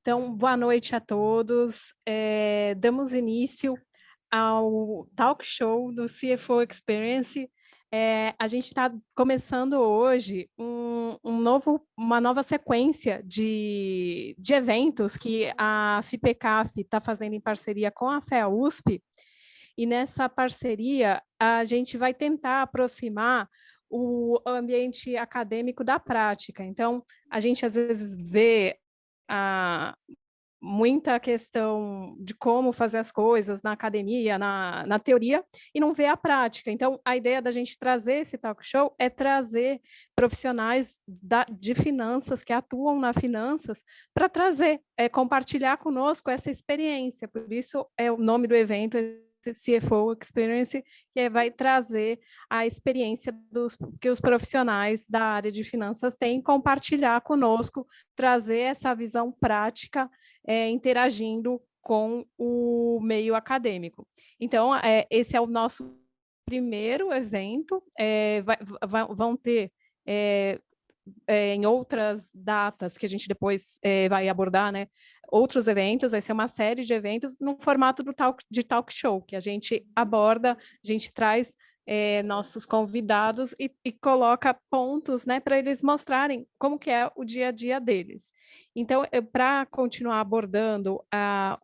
Então, boa noite a todos. Damos início ao talk show do CFO Experience. A gente está começando hoje uma nova sequência de eventos que a FIPECAF está fazendo em parceria com a FEA-USP, e nessa parceria a gente vai tentar aproximar o ambiente acadêmico da prática. Então, a gente às vezes vê a muita questão de como fazer as coisas na academia, na teoria, e não vê a prática. Então, a ideia da gente trazer esse talk show é trazer profissionais de finanças, que atuam na finanças, para trazer, compartilhar conosco essa experiência. Por isso, é o nome do evento, CFO Experience, que vai trazer a experiência que os profissionais da área de finanças têm, compartilhar conosco, trazer essa visão prática, interagindo com o meio acadêmico. Então, esse é o nosso primeiro evento, vão ter em outras datas que a gente depois vai abordar, né? Outros eventos, vai ser uma série de eventos no formato de talk show, que a gente aborda, a gente traz nossos convidados e coloca pontos, né, para eles mostrarem como que é o dia a dia deles. Então, para continuar abordando a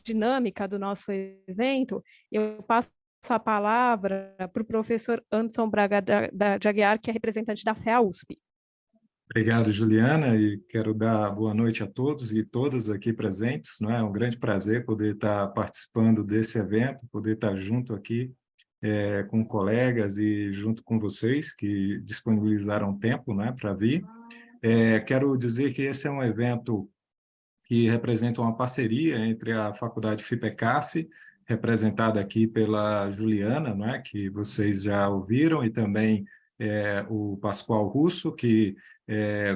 dinâmica do nosso evento, eu passo a palavra para o professor Anderson Braga de Aguiar, que é representante da FEA-USP. Obrigado, Juliana, e quero dar boa noite a todos e todas aqui presentes. Não é um grande prazer poder estar participando desse evento, poder estar junto aqui com colegas e junto com vocês que disponibilizaram tempo, né, para vir. Quero dizer que esse é um evento que representa uma parceria entre a Faculdade FIPECAF, representada aqui pela Juliana, não é, que vocês já ouviram, e também o Pascoal Russo, que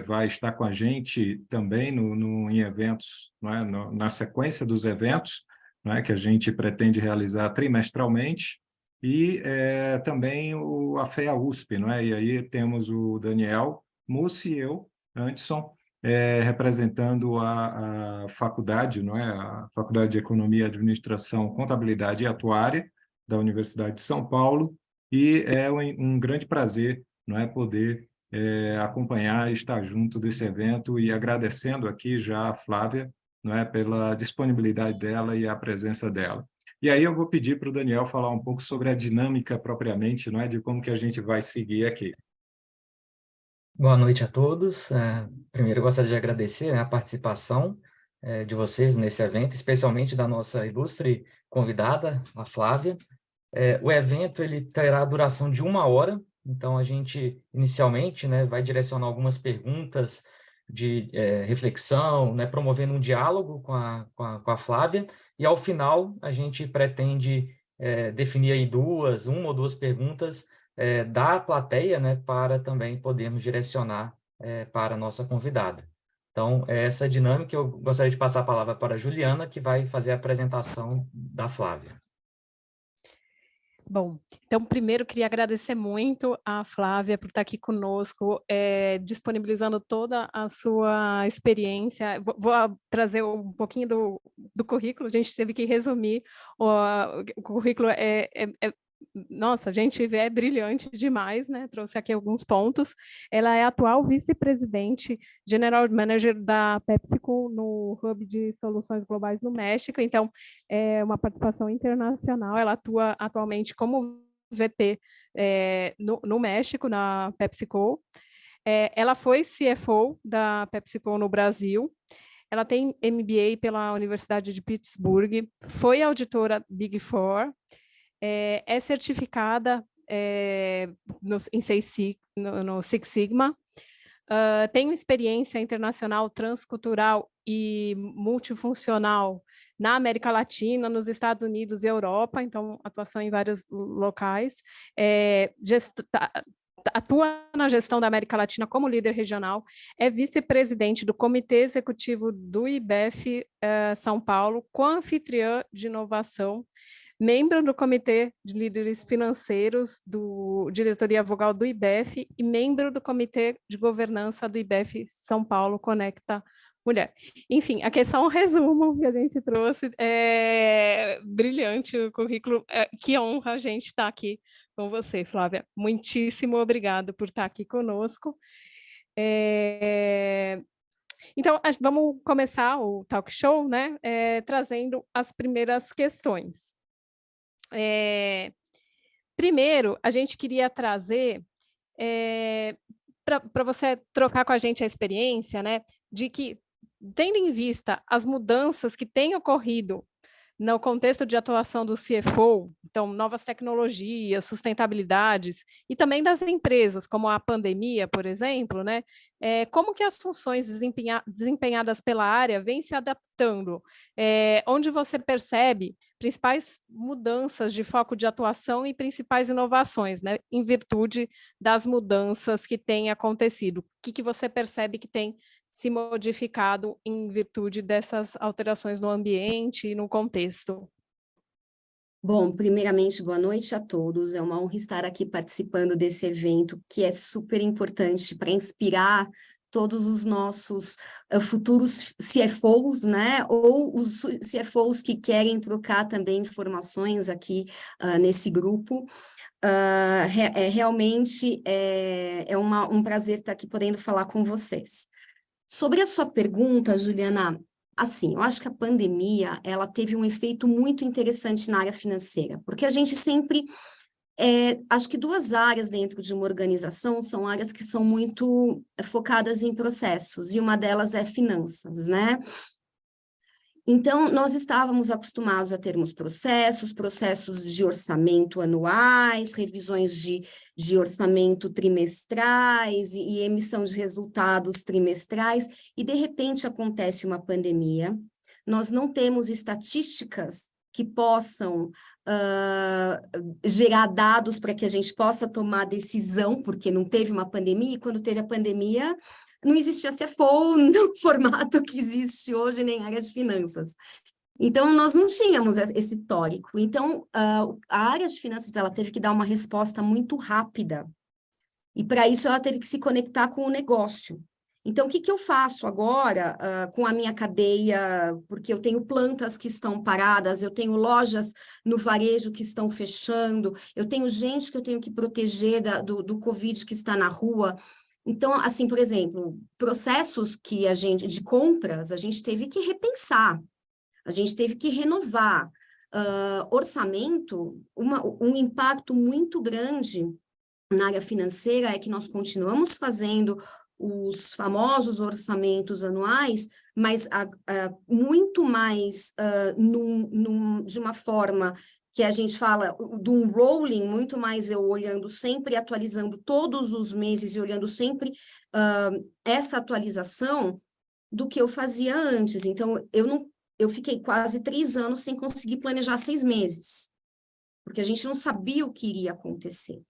vai estar com a gente também em eventos, não é, na sequência dos eventos, não é, que a gente pretende realizar trimestralmente, e também a FEA-USP, não é? E aí temos o Daniel Mussi e eu, Anderson, representando a faculdade, não é? A Faculdade de Economia, Administração, Contabilidade e Atuária da Universidade de São Paulo, e é um grande prazer, não é, poder acompanhar e estar junto desse evento, e agradecendo aqui já a Flávia, não é, pela disponibilidade dela e a presença dela. E aí eu vou pedir para o Daniel falar um pouco sobre a dinâmica propriamente, não é, de como que a gente vai seguir aqui. Boa noite a todos. Primeiro, eu gostaria de agradecer, né, a participação de vocês nesse evento, especialmente da nossa ilustre convidada, a Flávia. O evento ele terá a duração de 1 hora, então a gente, inicialmente, né, vai direcionar algumas perguntas de reflexão, né, promovendo um diálogo com a Flávia, e ao final a gente pretende definir aí uma ou duas perguntas da plateia, né, para também podermos direcionar para a nossa convidada. Então, essa dinâmica, eu gostaria de passar a palavra para a Juliana, que vai fazer a apresentação da Flávia. Bom, então, primeiro, queria agradecer muito a Flávia por estar aqui conosco, disponibilizando toda a sua experiência. Vou trazer um pouquinho do currículo, a gente teve que resumir, o currículo nossa, a gente vê, é brilhante demais, né? Trouxe aqui alguns pontos. Ela é atual vice-presidente, General Manager da PepsiCo no Hub de Soluções Globais no México, então é uma participação internacional. Ela atua atualmente como VP no México, na PepsiCo. Ela foi CFO da PepsiCo no Brasil. Ela tem MBA pela Universidade de Pittsburgh, foi auditora Big Four, é certificada no Six Sigma, tem experiência internacional, transcultural e multifuncional na América Latina, nos Estados Unidos e Europa, então atuação em vários locais, atua na gestão da América Latina como líder regional, é vice-presidente do Comitê Executivo do IBEF São Paulo, co-anfitriã de inovação, membro do Comitê de Líderes Financeiros do Diretoria Vogal do IBEF e membro do Comitê de Governança do IBEF São Paulo Conecta mulher. Enfim, aqui é só um resumo que a gente trouxe. É brilhante o currículo. Que honra a gente estar aqui com você, Flávia. Muitíssimo obrigada por estar aqui conosco. Então, vamos começar o talk show, né? Trazendo as primeiras questões. Primeiro, a gente queria trazer para você trocar com a gente a experiência, né? De que, tendo em vista as mudanças que têm ocorrido no contexto de atuação do CFO, então, novas tecnologias, sustentabilidades, e também das empresas, como a pandemia, por exemplo, né? Como que as funções desempenhadas pela área vêm se adaptando? Onde você percebe principais mudanças de foco de atuação e principais inovações, né? Em virtude das mudanças que têm acontecido. O que você percebe que tem se modificado em virtude dessas alterações no ambiente e no contexto? Bom, primeiramente, boa noite a todos. É uma honra estar aqui participando desse evento, que é super importante para inspirar todos os nossos futuros CFOs, né? Ou os CFOs que querem trocar também informações aqui nesse grupo. Realmente é um prazer estar aqui podendo falar com vocês. Sobre a sua pergunta, Juliana, assim, eu acho que a pandemia, ela teve um efeito muito interessante na área financeira, porque a gente sempre, acho que duas áreas dentro de uma organização são áreas que são muito focadas em processos, e uma delas é finanças, né? Então, nós estávamos acostumados a termos processos de orçamento anuais, revisões de orçamento trimestrais e emissão de resultados trimestrais, e de repente acontece uma pandemia, nós não temos estatísticas que possam gerar dados para que a gente possa tomar decisão, porque não teve uma pandemia, e quando teve a pandemia, não existia CFO no formato que existe hoje, nem área de finanças. Então, nós não tínhamos esse histórico. Então, a área de finanças, ela teve que dar uma resposta muito rápida. E, para isso, ela teve que se conectar com o negócio. Então, o que eu faço agora com a minha cadeia? Porque eu tenho plantas que estão paradas, eu tenho lojas no varejo que estão fechando, eu tenho gente que eu tenho que proteger do Covid que está na rua. Então, assim, por exemplo, processos que de compras, a gente teve que repensar, a gente teve que renovar. Orçamento, um impacto muito grande na área financeira é que nós continuamos fazendo os famosos orçamentos anuais, mas muito mais de uma forma que a gente fala de um rolling, muito mais eu olhando sempre, atualizando todos os meses e olhando sempre essa atualização do que eu fazia antes. Então, eu fiquei quase 3 anos sem conseguir planejar 6 meses, porque a gente não sabia o que iria acontecer.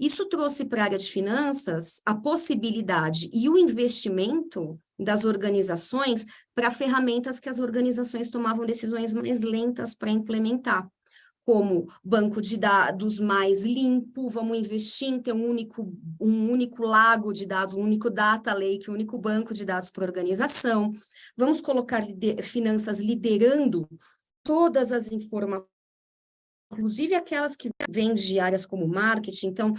Isso trouxe para a área de finanças a possibilidade e o investimento das organizações para ferramentas que as organizações tomavam decisões mais lentas para implementar, como banco de dados mais limpo, vamos investir em ter um único lago de dados, um único data lake, um único banco de dados para organização, vamos colocar finanças liderando todas as informações, inclusive aquelas que vêm de áreas como marketing. Então,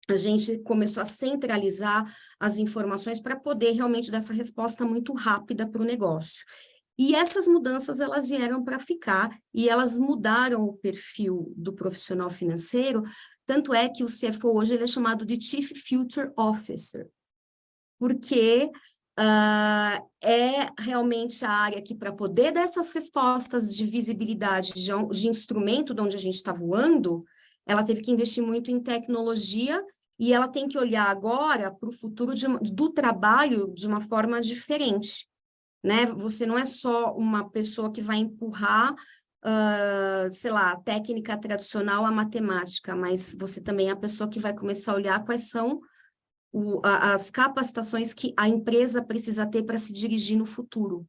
a gente começou a centralizar as informações para poder realmente dar essa resposta muito rápida para o negócio. E essas mudanças, elas vieram para ficar, e elas mudaram o perfil do profissional financeiro, tanto é que o CFO hoje ele é chamado de Chief Future Officer, porque é realmente a área que, para poder dar essas respostas de visibilidade, de instrumento de onde a gente está voando, ela teve que investir muito em tecnologia, e ela tem que olhar agora para o futuro do trabalho de uma forma diferente, né? Você não é só uma pessoa que vai empurrar, sei lá, a técnica tradicional, a matemática, mas você também é a pessoa que vai começar a olhar quais são as capacitações que a empresa precisa ter para se dirigir no futuro,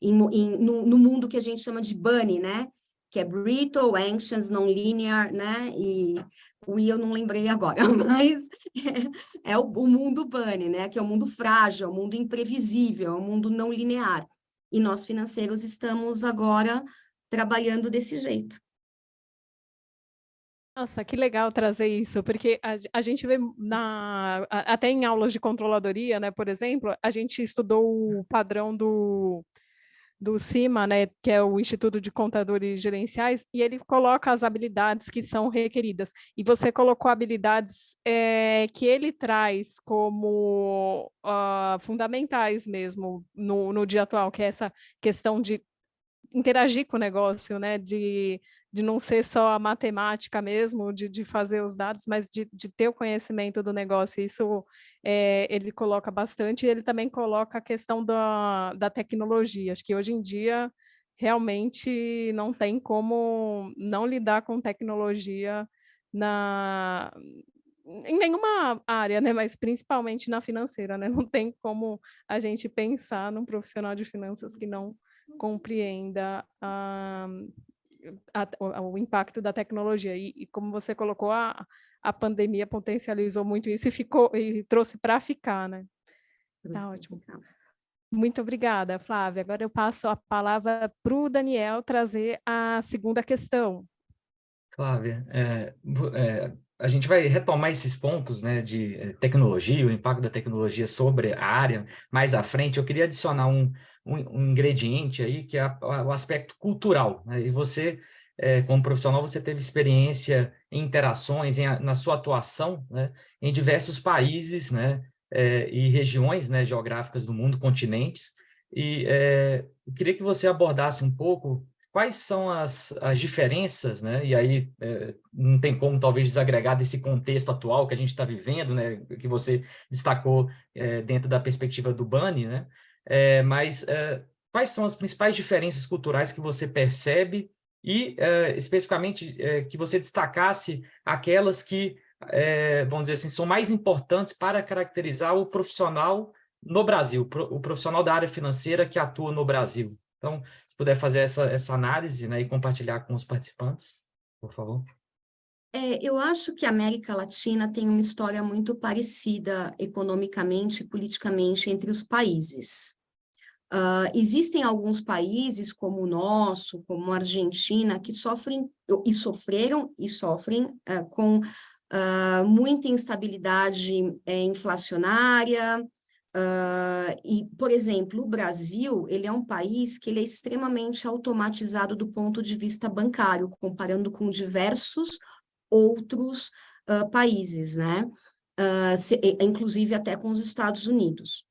no mundo que a gente chama de bunny, né? que é brittle, anxious, non-linear, né? E o I eu não lembrei agora, mas é o mundo bunny, né? Que é o mundo frágil, o mundo imprevisível, o mundo não linear. E nós financeiros estamos agora trabalhando desse jeito. Nossa, que legal trazer isso, porque a gente vê até em aulas de controladoria, né, por exemplo, a gente estudou o padrão do CIMA, né, que é o Instituto de Contadores Gerenciais, e ele coloca as habilidades que são requeridas. E você colocou habilidades que ele traz como fundamentais mesmo no dia atual, que é essa questão de interagir com o negócio, né? De não ser só a matemática mesmo, de fazer os dados, mas de ter o conhecimento do negócio. Isso ele coloca bastante, e ele também coloca a questão da tecnologia. Acho que hoje em dia realmente não tem como não lidar com tecnologia em nenhuma área, né? Mas principalmente na financeira, né? Não tem como a gente pensar num profissional de finanças que não compreenda o impacto da tecnologia. E como você colocou, a pandemia potencializou muito isso e trouxe para ficar, né? Tá ótimo. Muito obrigada, Flávia. Agora eu passo a palavra para o Daniel trazer a segunda questão. Flávia, a gente vai retomar esses pontos, né, de tecnologia, o impacto da tecnologia sobre a área mais à frente. Eu queria adicionar um ingrediente aí, que é o aspecto cultural, né? E você, como profissional, você teve experiência em interações, na sua atuação, né, em diversos países, né, e regiões, né, geográficas do mundo, continentes. E eu queria que você abordasse um pouco quais são as diferenças, né? E aí não tem como talvez desagregar desse contexto atual que a gente está vivendo, né? Que você destacou dentro da perspectiva do Bunny, né? Mas quais são as principais diferenças culturais que você percebe e especificamente que você destacasse aquelas que, vamos dizer assim, são mais importantes para caracterizar o profissional no Brasil, o profissional da área financeira que atua no Brasil. Então, se puder fazer essa análise, né, e compartilhar com os participantes, por favor. Eu acho que a América Latina tem uma história muito parecida economicamente e politicamente entre os países. Existem alguns países, como o nosso, como a Argentina, que sofrem e sofreram e sofrem com muita instabilidade inflacionária. E, por exemplo, o Brasil, ele é um país que ele é extremamente automatizado do ponto de vista bancário, comparando com diversos outros países, né? Inclusive até com os Estados Unidos.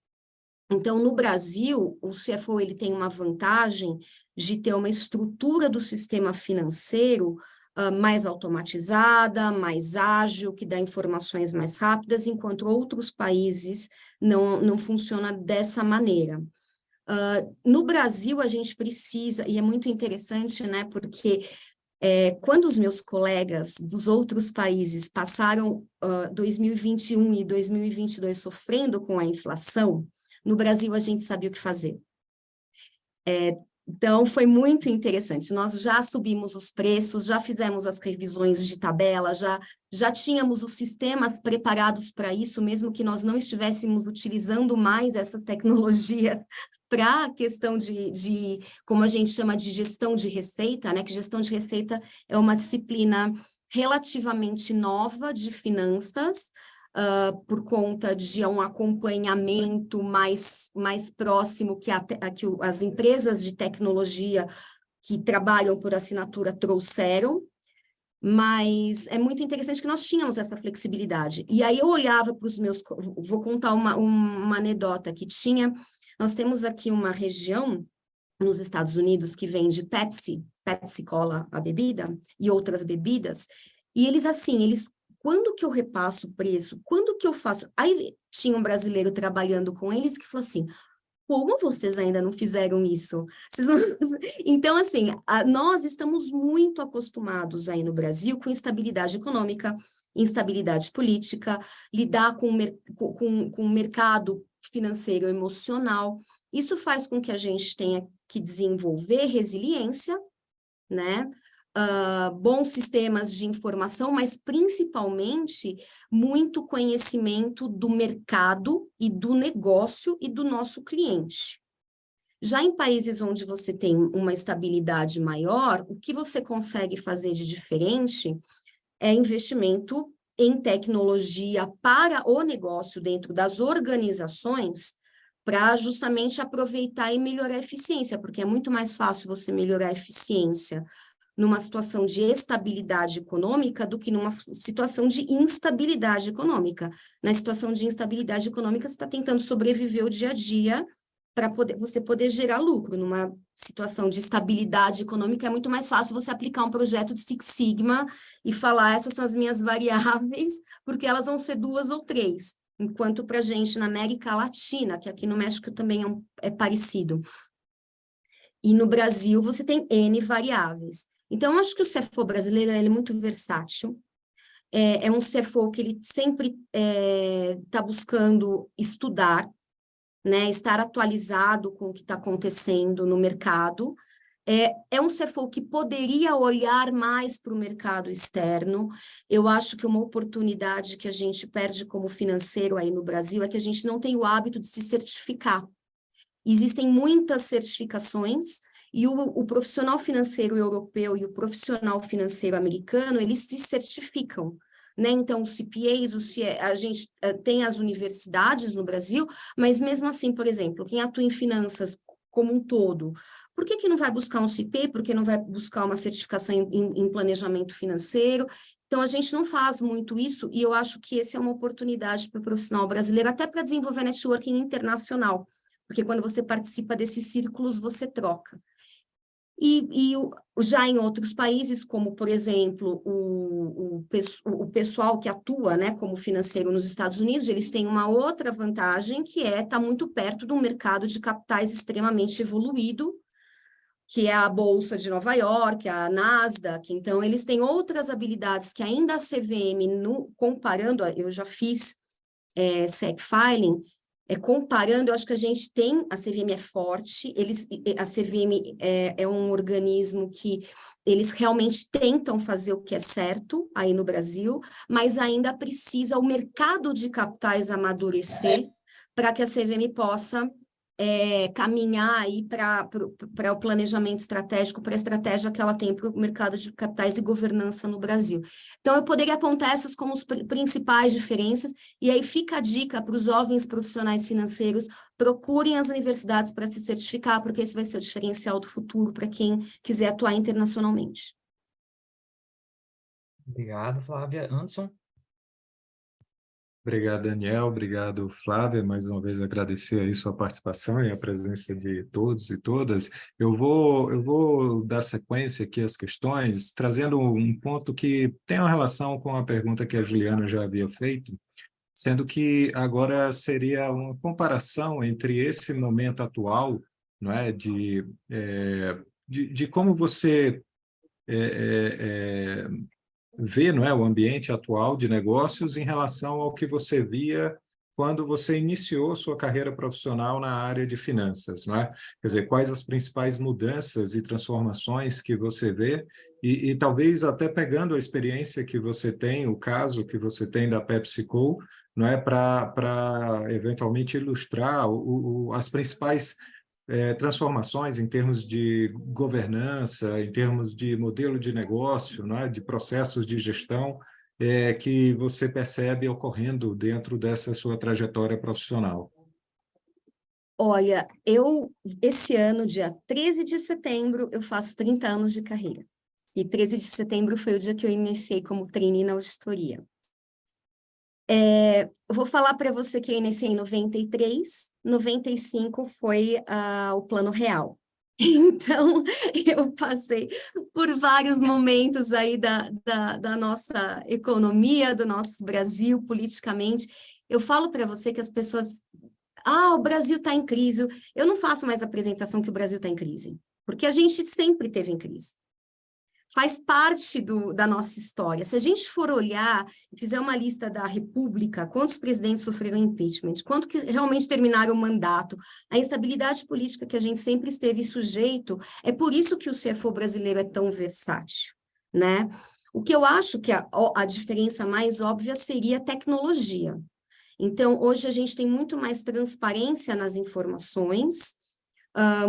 Então, no Brasil, o CFO ele tem uma vantagem de ter uma estrutura do sistema financeiro mais automatizada, mais ágil, que dá informações mais rápidas, enquanto outros países não funciona dessa maneira. No Brasil, a gente precisa, e é muito interessante, né, porque quando os meus colegas dos outros países passaram 2021 e 2022 sofrendo com a inflação, no Brasil a gente sabia o que fazer. Então, foi muito interessante. Nós já subimos os preços, já fizemos as revisões de tabela, já tínhamos os sistemas preparados para isso, mesmo que nós não estivéssemos utilizando mais essa tecnologia para a questão de, como a gente chama de gestão de receita, né? Que gestão de receita é uma disciplina relativamente nova de finanças, por conta de um acompanhamento mais próximo que as empresas de tecnologia que trabalham por assinatura trouxeram, mas é muito interessante que nós tínhamos essa flexibilidade. E aí eu olhava para os meus... Vou contar uma anedota que tinha... Nós temos aqui uma região nos Estados Unidos que vende Pepsi Cola, a bebida, e outras bebidas, e eles quando que eu repasso o preço? Quando que eu faço? Aí tinha um brasileiro trabalhando com eles que falou assim, como vocês ainda não fizeram isso? Então, assim, nós estamos muito acostumados aí no Brasil com instabilidade econômica, instabilidade política, lidar com o mercado financeiro emocional. Isso faz com que a gente tenha que desenvolver resiliência, né? bons sistemas de informação, mas principalmente muito conhecimento do mercado e do negócio e do nosso cliente. Já em países onde você tem uma estabilidade maior, o que você consegue fazer de diferente é investimento em tecnologia para o negócio dentro das organizações, para justamente aproveitar e melhorar a eficiência, porque é muito mais fácil você melhorar a eficiência numa situação de estabilidade econômica do que numa situação de instabilidade econômica. Na situação de instabilidade econômica, você está tentando sobreviver o dia a dia para você poder gerar lucro. Numa situação de estabilidade econômica, é muito mais fácil você aplicar um projeto de Six Sigma e falar, essas são as minhas variáveis, porque elas vão ser 2 ou 3. Enquanto para a gente, na América Latina, que aqui no México também é parecido, e no Brasil você tem N variáveis. Então, eu acho que o CFO brasileiro ele é muito versátil, é um CFO que ele sempre está buscando estudar, né, estar atualizado com o que está acontecendo no mercado. É um CFO que poderia olhar mais para o mercado externo. Eu acho que uma oportunidade que a gente perde como financeiro aí no Brasil é que a gente não tem o hábito de se certificar. Existem muitas certificações, e o profissional financeiro europeu e o profissional financeiro americano, eles se certificam, né? Então, os CPAs, a gente tem as universidades no Brasil, mas mesmo assim, por exemplo, quem atua em finanças como um todo, por que não vai buscar um CPA? Por que não vai buscar uma certificação em planejamento financeiro? Então, a gente não faz muito isso, e eu acho que essa é uma oportunidade para o profissional brasileiro, até para desenvolver networking internacional, porque quando você participa desses círculos, você troca. E já em outros países, como, por exemplo, o pessoal que atua, né, como financeiro nos Estados Unidos, eles têm uma outra vantagem, que é estar muito perto de um mercado de capitais extremamente evoluído, que é a Bolsa de Nova York, a Nasdaq. Então, eles têm outras habilidades que ainda a CVM, comparando, eu já fiz SEC Filing, comparando, eu acho que a gente tem, a CVM é forte, a CVM é um organismo que eles realmente tentam fazer o que é certo aí no Brasil, mas ainda precisa o mercado de capitais amadurecer para que a CVM possa caminhar aí para o planejamento estratégico, para a estratégia que ela tem para o mercado de capitais e governança no Brasil. Então, eu poderia apontar essas como as principais diferenças, e aí fica a dica para os jovens profissionais financeiros, procurem as universidades para se certificar, porque esse vai ser o diferencial do futuro para quem quiser atuar internacionalmente. Obrigado, Flávia. Anderson? Obrigado, Daniel. Obrigado, Flávia. Mais uma vez agradecer aí sua participação e a presença de todos e todas. Eu vou dar sequência aqui às questões, trazendo um ponto que tem uma relação com a pergunta que a Juliana já havia feito, sendo que agora seria uma comparação entre esse momento atual, não é, de como você vê, não é, o ambiente atual de negócios em relação ao que você via quando você iniciou sua carreira profissional na área de finanças, não é? Quer dizer, quais as principais mudanças e transformações que você vê e talvez até pegando a experiência que você tem, o caso que você tem da PepsiCo, não é, para eventualmente ilustrar as principais transformações em termos de governança, em termos de modelo de negócio, né, de processos de gestão, que você percebe ocorrendo dentro dessa sua trajetória profissional? Olha, esse ano, dia 13 de setembro, eu faço 30 anos de carreira. E 13 de setembro foi o dia que eu iniciei como trainee na auditoria. Eu vou falar para você que eu iniciei em 93, 95 foi o Plano Real. Então, eu passei por vários momentos aí da nossa economia, do nosso Brasil, politicamente. Eu falo para você que as pessoas... o Brasil está em crise. Eu não faço mais apresentação que o Brasil está em crise, porque a gente sempre teve em crise. Faz parte da nossa história. Se a gente for olhar e fizer uma lista da República, quantos presidentes sofreram impeachment, quantos que realmente terminaram o mandato, a instabilidade política que a gente sempre esteve sujeito, é por isso que o CFO brasileiro é tão versátil. né? O que eu acho que a diferença mais óbvia seria a tecnologia. Então, hoje a gente tem muito mais transparência nas informações,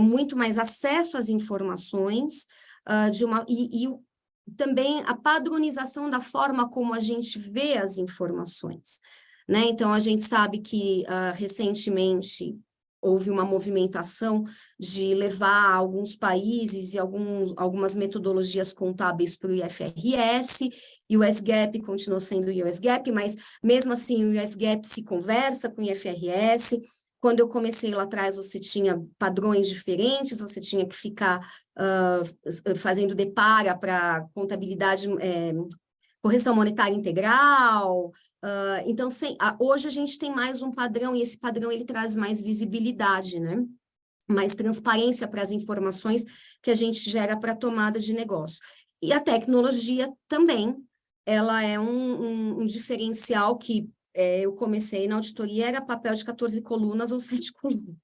muito mais acesso às informações, também a padronização da forma como a gente vê as informações, né? Então, a gente sabe que recentemente houve uma movimentação de levar alguns países e algumas metodologias contábeis para o IFRS, e o US-GAAP continuou sendo o US-GAAP, mas mesmo assim o US-GAAP se conversa com o IFRS. Quando eu comecei lá atrás, você tinha padrões diferentes, você tinha que ficar fazendo depara para contabilidade, correção monetária integral. Então, hoje a gente tem mais um padrão, e esse padrão ele traz mais visibilidade, né? Mais transparência para as informações que a gente gera para a tomada de negócio. E a tecnologia também, ela é um diferencial que eu comecei na auditoria, era papel de 14 colunas ou 7 colunas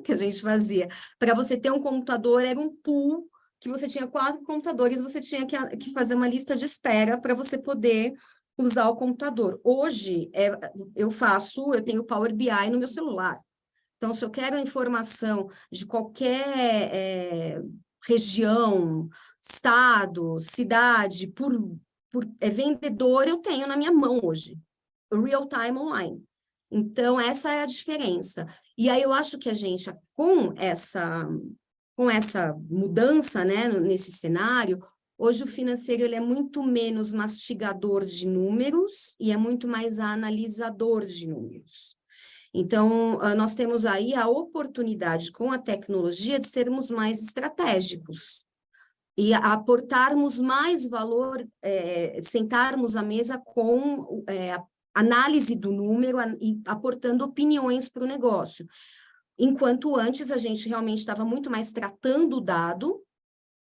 que a gente fazia. Para você ter um computador, era um pool, que você tinha 4 computadores, você tinha que fazer uma lista de espera para você poder usar o computador. Hoje, eu tenho Power BI no meu celular. Então, se eu quero informação de qualquer região, estado, cidade, por vendedor, eu tenho na minha mão hoje. Real time online. Então, essa é a diferença. E aí eu acho que a gente, com essa mudança, né, nesse cenário, hoje o financeiro ele é muito menos mastigador de números e é muito mais analisador de números. Então, nós temos aí a oportunidade com a tecnologia de sermos mais estratégicos e aportarmos mais valor, sentarmos à mesa com análise do número e aportando opiniões para o negócio. Enquanto antes a gente realmente estava muito mais tratando o dado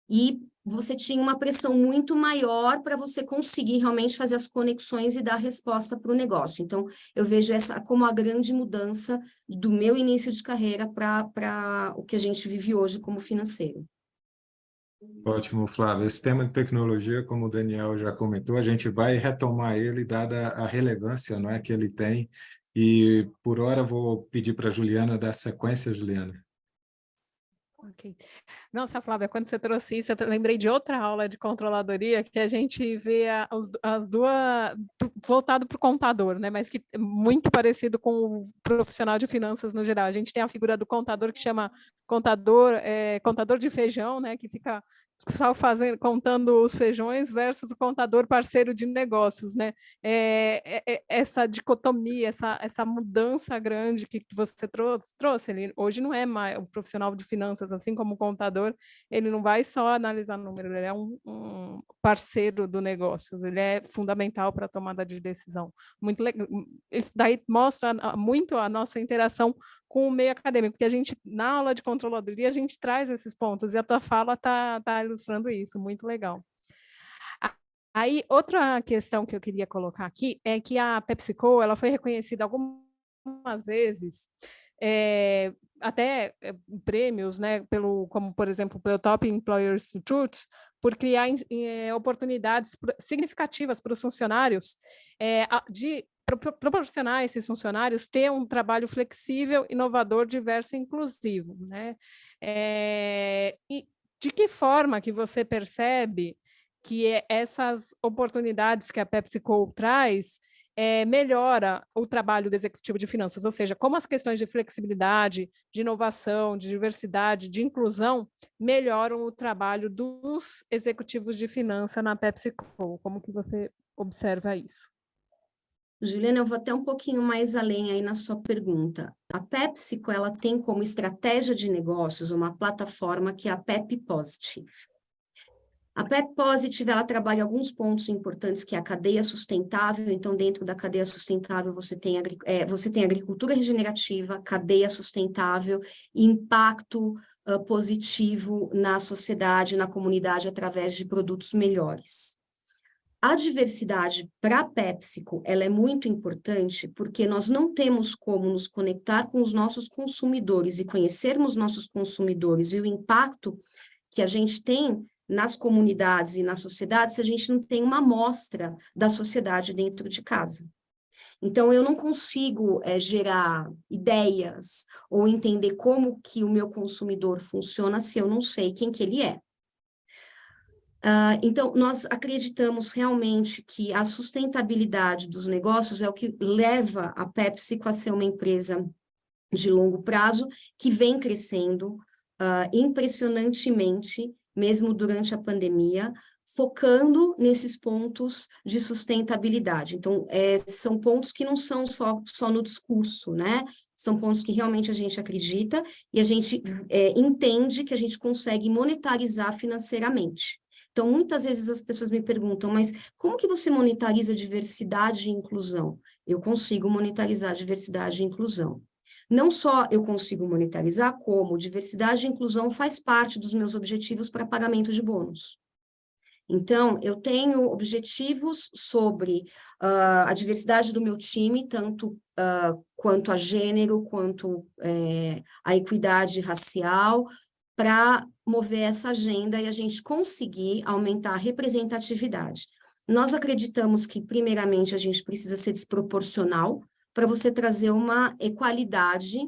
e você tinha uma pressão muito maior para você conseguir realmente fazer as conexões e dar resposta para o negócio. Então, eu vejo essa como a grande mudança do meu início de carreira para o que a gente vive hoje como financeiro. Ótimo, Flávio. Esse tema de tecnologia, como o Daniel já comentou, a gente vai retomar ele, dada a relevância, não é, que ele tem. E, por hora, vou pedir para a Juliana dar sequência, Juliana. Ok. Nossa, Flávia, quando você trouxe isso, eu lembrei de outra aula de controladoria que a gente vê as duas voltado para o contador, né? Mas que é muito parecido com o profissional de finanças no geral. A gente tem a figura do contador que chama contador de feijão, né? Que fica só contando os feijões versus o contador parceiro de negócios, né? Essa dicotomia, essa mudança grande que você trouxe. Ele hoje não é mais o profissional de finanças, assim como o contador, ele não vai só analisar número, ele é um parceiro do negócio, ele é fundamental para a tomada de decisão. Muito legal. Isso daí mostra muito a nossa interação com o meio acadêmico, porque a gente, na aula de controladoria, a gente traz esses pontos, e a tua fala está ilustrando isso, muito legal. Aí, outra questão que eu queria colocar aqui é que a PepsiCo, ela foi reconhecida algumas vezes, até prêmios, né, como, por exemplo, pelo Top Employers Institute, por criar oportunidades significativas para os funcionários de proporcionar a esses funcionários ter um trabalho flexível, inovador, diverso e inclusivo, né? E de que forma que você percebe que essas oportunidades que a PepsiCo traz melhora o trabalho do executivo de finanças, ou seja, como as questões de flexibilidade, de inovação, de diversidade, de inclusão melhoram o trabalho dos executivos de finanças na PepsiCo? Como que você observa isso? Juliana, eu vou até um pouquinho mais além aí na sua pergunta. A PepsiCo, ela tem como estratégia de negócios uma plataforma que é a Pep Positive. A Pep Positive, ela trabalha alguns pontos importantes, que é a cadeia sustentável. Então, dentro da cadeia sustentável, você tem agricultura regenerativa, cadeia sustentável, impacto positivo na sociedade, na comunidade, através de produtos melhores. A diversidade para a PepsiCo, ela é muito importante porque nós não temos como nos conectar com os nossos consumidores e conhecermos nossos consumidores e o impacto que a gente tem nas comunidades e na sociedade se a gente não tem uma amostra da sociedade dentro de casa. Então, eu não consigo gerar ideias ou entender como que o meu consumidor funciona se eu não sei quem que ele é. Então, nós acreditamos realmente que a sustentabilidade dos negócios é o que leva a PepsiCo a ser uma empresa de longo prazo, que vem crescendo impressionantemente, mesmo durante a pandemia, focando nesses pontos de sustentabilidade. Então, são pontos que não são só no discurso, né? São pontos que realmente a gente acredita e a gente entende que a gente consegue monetarizar financeiramente. Então, muitas vezes as pessoas me perguntam, mas como que você monetariza diversidade e inclusão? Eu consigo monetarizar diversidade e inclusão. Não só eu consigo monetarizar, como diversidade e inclusão faz parte dos meus objetivos para pagamento de bônus. Então, eu tenho objetivos sobre a diversidade do meu time, tanto quanto a gênero, quanto a equidade racial, para mover essa agenda e a gente conseguir aumentar a representatividade. Nós acreditamos que, primeiramente, a gente precisa ser desproporcional para você trazer uma equalidade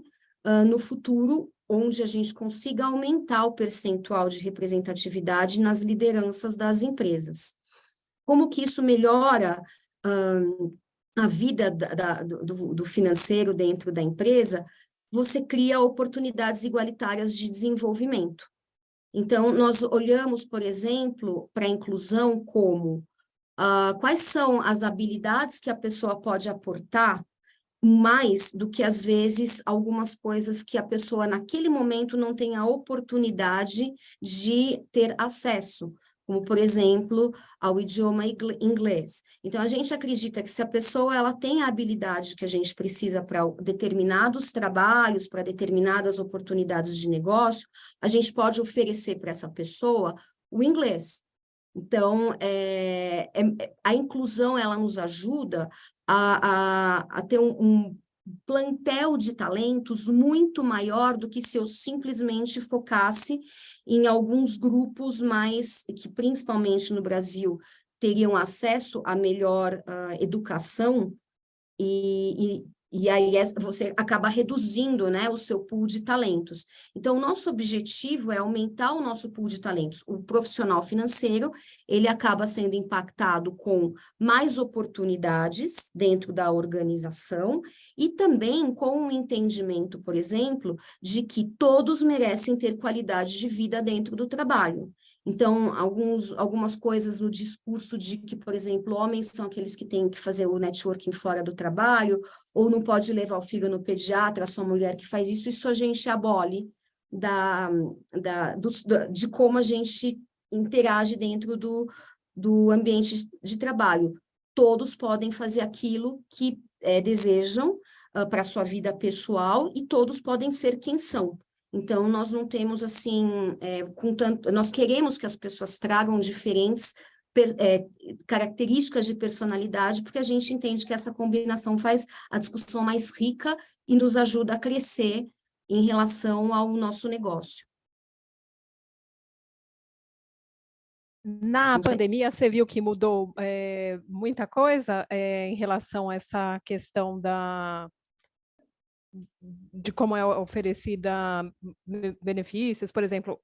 no futuro, onde a gente consiga aumentar o percentual de representatividade nas lideranças das empresas. Como que isso melhora a vida do financeiro dentro da empresa? Você cria oportunidades igualitárias de desenvolvimento. Então, nós olhamos, por exemplo, para a inclusão como quais são as habilidades que a pessoa pode aportar mais do que, às vezes, algumas coisas que a pessoa, naquele momento, não tem a oportunidade de ter acesso, como, por exemplo, ao idioma inglês. Então, a gente acredita que se a pessoa ela tem a habilidade que a gente precisa para determinados trabalhos, para determinadas oportunidades de negócio, a gente pode oferecer para essa pessoa o inglês. Então, a inclusão, ela nos ajuda a ter um plantel de talentos muito maior do que se eu simplesmente focasse em alguns grupos mais, que principalmente no Brasil, teriam acesso a melhor educação e aí você acaba reduzindo, né, o seu pool de talentos. Então, o nosso objetivo é aumentar o nosso pool de talentos. O profissional financeiro, ele acaba sendo impactado com mais oportunidades dentro da organização e também com o entendimento, por exemplo, de que todos merecem ter qualidade de vida dentro do trabalho. Então, algumas coisas no discurso de que, por exemplo, homens são aqueles que têm que fazer o networking fora do trabalho, ou não pode levar o filho no pediatra, só mulher que faz isso a gente abole de como a gente interage dentro do ambiente de trabalho. Todos podem fazer aquilo que desejam para a sua vida pessoal e todos podem ser quem são. Então, nós não temos, assim, nós queremos que as pessoas tragam diferentes características de personalidade, porque a gente entende que essa combinação faz a discussão mais rica e nos ajuda a crescer em relação ao nosso negócio. Na pandemia, você viu que mudou muita coisa em relação a essa questão de como é oferecida benefícios, por exemplo,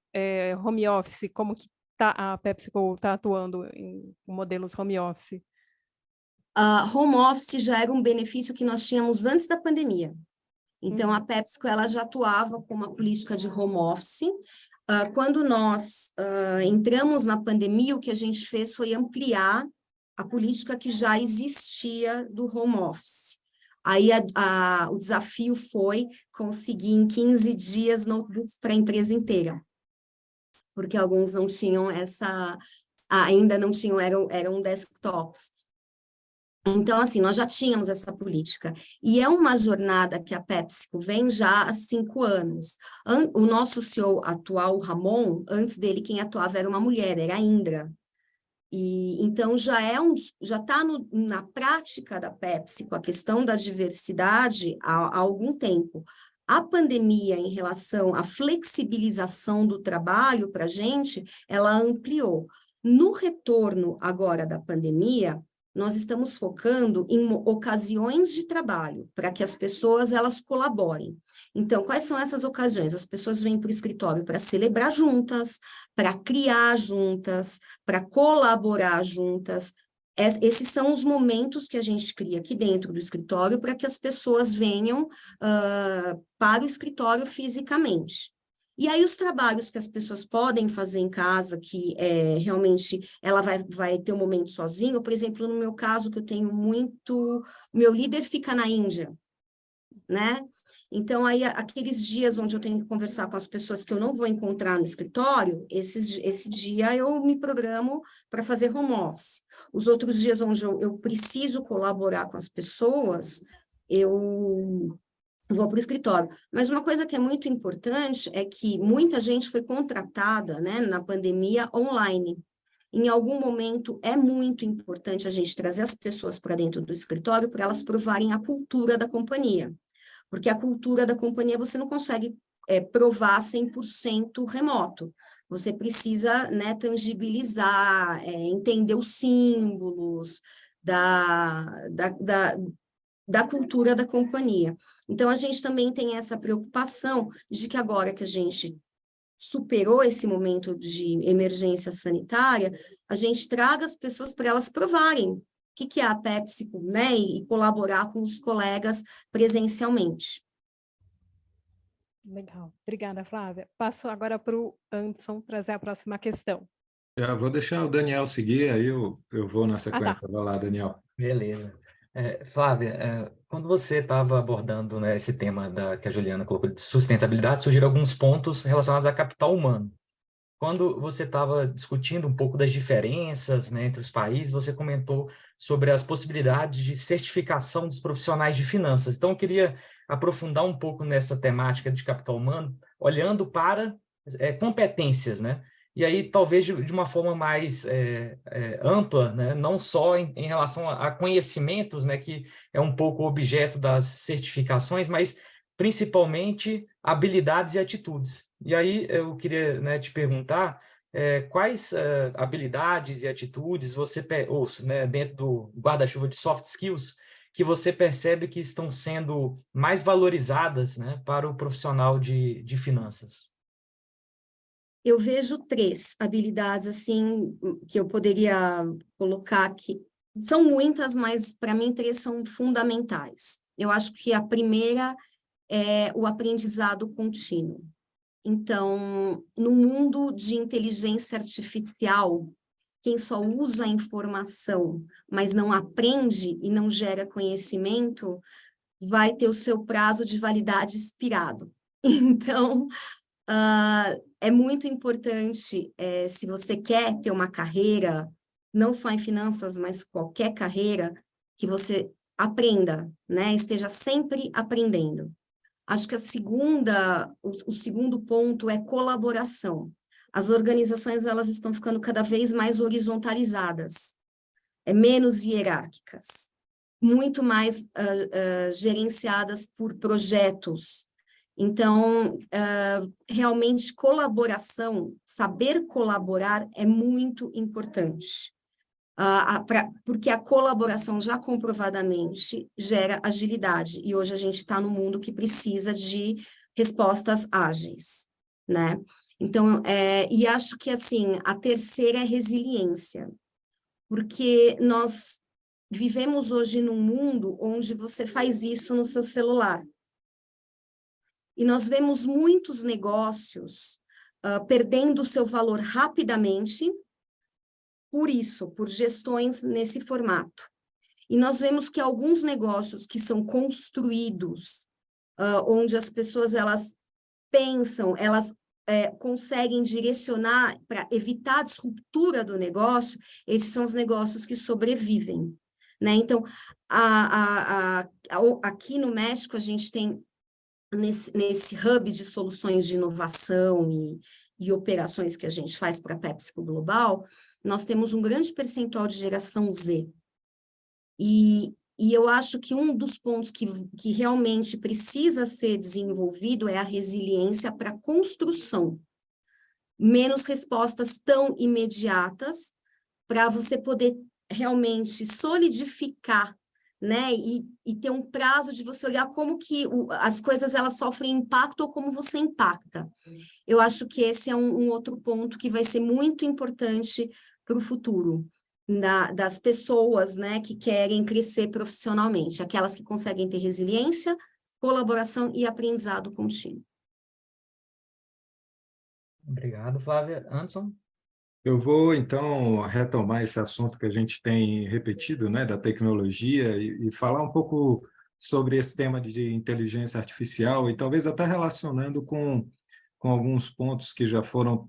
home office, como que a PepsiCo está atuando em modelos home office? Home office já era um benefício que nós tínhamos antes da pandemia. Então, a PepsiCo ela já atuava com uma política de home office. Quando nós entramos na pandemia, o que a gente fez foi ampliar a política que já existia do home office. Aí o desafio foi conseguir em 15 dias notebooks para a empresa inteira, porque alguns não tinham ainda não tinham, eram desktops. Então, assim, nós já tínhamos essa política. E é uma jornada que a PepsiCo vem já há 5 anos. O nosso CEO atual, o Ramon, antes dele quem atuava era uma mulher, era a Indra. E então já está na prática da PepsiCo a questão da diversidade há algum tempo. A pandemia, em relação à flexibilização do trabalho para a gente, ela ampliou. No retorno agora da pandemia, nós estamos focando em ocasiões de trabalho, para que as pessoas elas colaborem. Então, quais são essas ocasiões? As pessoas vêm para o escritório para celebrar juntas, para criar juntas, para colaborar juntas. Esses são os momentos que a gente cria aqui dentro do escritório para que as pessoas venham para o escritório fisicamente. E aí os trabalhos que as pessoas podem fazer em casa, que realmente ela vai ter um momento sozinho, por exemplo, no meu caso, que eu tenho muito... Meu líder fica na Índia, né? Então, aí, aqueles dias onde eu tenho que conversar com as pessoas que eu não vou encontrar no escritório, esse dia eu me programo para fazer home office. Os outros dias onde eu preciso colaborar com as pessoas, eu vou para o escritório. Mas uma coisa que é muito importante é que muita gente foi contratada, né, na pandemia online. Em algum momento, é muito importante a gente trazer as pessoas para dentro do escritório para elas provarem a cultura da companhia. Porque a cultura da companhia você não consegue provar 100% remoto. Você precisa, né, tangibilizar, entender os símbolos da cultura da companhia. Então, a gente também tem essa preocupação de que agora que a gente superou esse momento de emergência sanitária, a gente traga as pessoas para elas provarem o que é a PepsiCo, né, e colaborar com os colegas presencialmente. Legal. Obrigada, Flávia. Passo agora para o Anderson trazer a próxima questão. Eu vou deixar o Daniel seguir, aí eu vou na Tá. sequência. Vai lá, Daniel. Beleza. Flávia, quando você estava abordando, né, esse tema que a Juliana colocou de sustentabilidade, surgiram alguns pontos relacionados a capital humano. Quando você estava discutindo um pouco das diferenças, né, entre os países, você comentou sobre as possibilidades de certificação dos profissionais de finanças. Então, eu queria aprofundar um pouco nessa temática de capital humano, olhando para competências, né? E aí, talvez de uma forma mais ampla, né? Não só em relação a conhecimentos, né, que é um pouco o objeto das certificações, mas principalmente habilidades e atitudes. E aí eu queria, né, te perguntar quais habilidades e atitudes você, né, dentro do guarda-chuva de soft skills, que você percebe que estão sendo mais valorizadas, né, para o profissional de finanças. Eu vejo 3 habilidades, assim, que eu poderia colocar aqui. São muitas, mas para mim 3 são fundamentais. Eu acho que a primeira é o aprendizado contínuo. Então, no mundo de inteligência artificial, quem só usa a informação, mas não aprende e não gera conhecimento, vai ter o seu prazo de validade expirado. Então, é muito importante, se você quer ter uma carreira, não só em finanças, mas qualquer carreira, que você aprenda, né? Esteja sempre aprendendo. Acho que o segundo ponto é colaboração. As organizações, elas estão ficando cada vez mais horizontalizadas, menos hierárquicas, muito mais gerenciadas por projetos. Então, realmente, colaboração, saber colaborar é muito importante. Porque a colaboração já comprovadamente gera agilidade, e hoje a gente está num mundo que precisa de respostas ágeis, né? Então, e acho que, assim, a terceira é resiliência, porque nós vivemos hoje num mundo onde você faz isso no seu celular, e nós vemos muitos negócios perdendo seu valor rapidamente, por gestões nesse formato. E nós vemos que alguns negócios que são construídos, onde as pessoas, elas pensam, elas conseguem direcionar para evitar a disruptura do negócio, esses são os negócios que sobrevivem, né? Então, aqui no México, a gente tem, nesse hub de soluções de inovação e operações que a gente faz para a PepsiCo Global, nós temos um grande percentual de geração Z. E E eu acho que um dos pontos que realmente precisa ser desenvolvido é a resiliência para a construção. Menos respostas tão imediatas, para você poder realmente solidificar, né? E ter um prazo de você olhar como que as coisas elas sofrem impacto ou como você impacta. Eu acho que esse é um outro ponto que vai ser muito importante para o futuro. Das pessoas, né, que querem crescer profissionalmente, aquelas que conseguem ter resiliência, colaboração e aprendizado contínuo. Obrigado, Flávia. Anderson? Eu vou, então, retomar esse assunto que a gente tem repetido, né, da tecnologia, e falar um pouco sobre esse tema de inteligência artificial, e talvez até relacionando com alguns pontos que já foram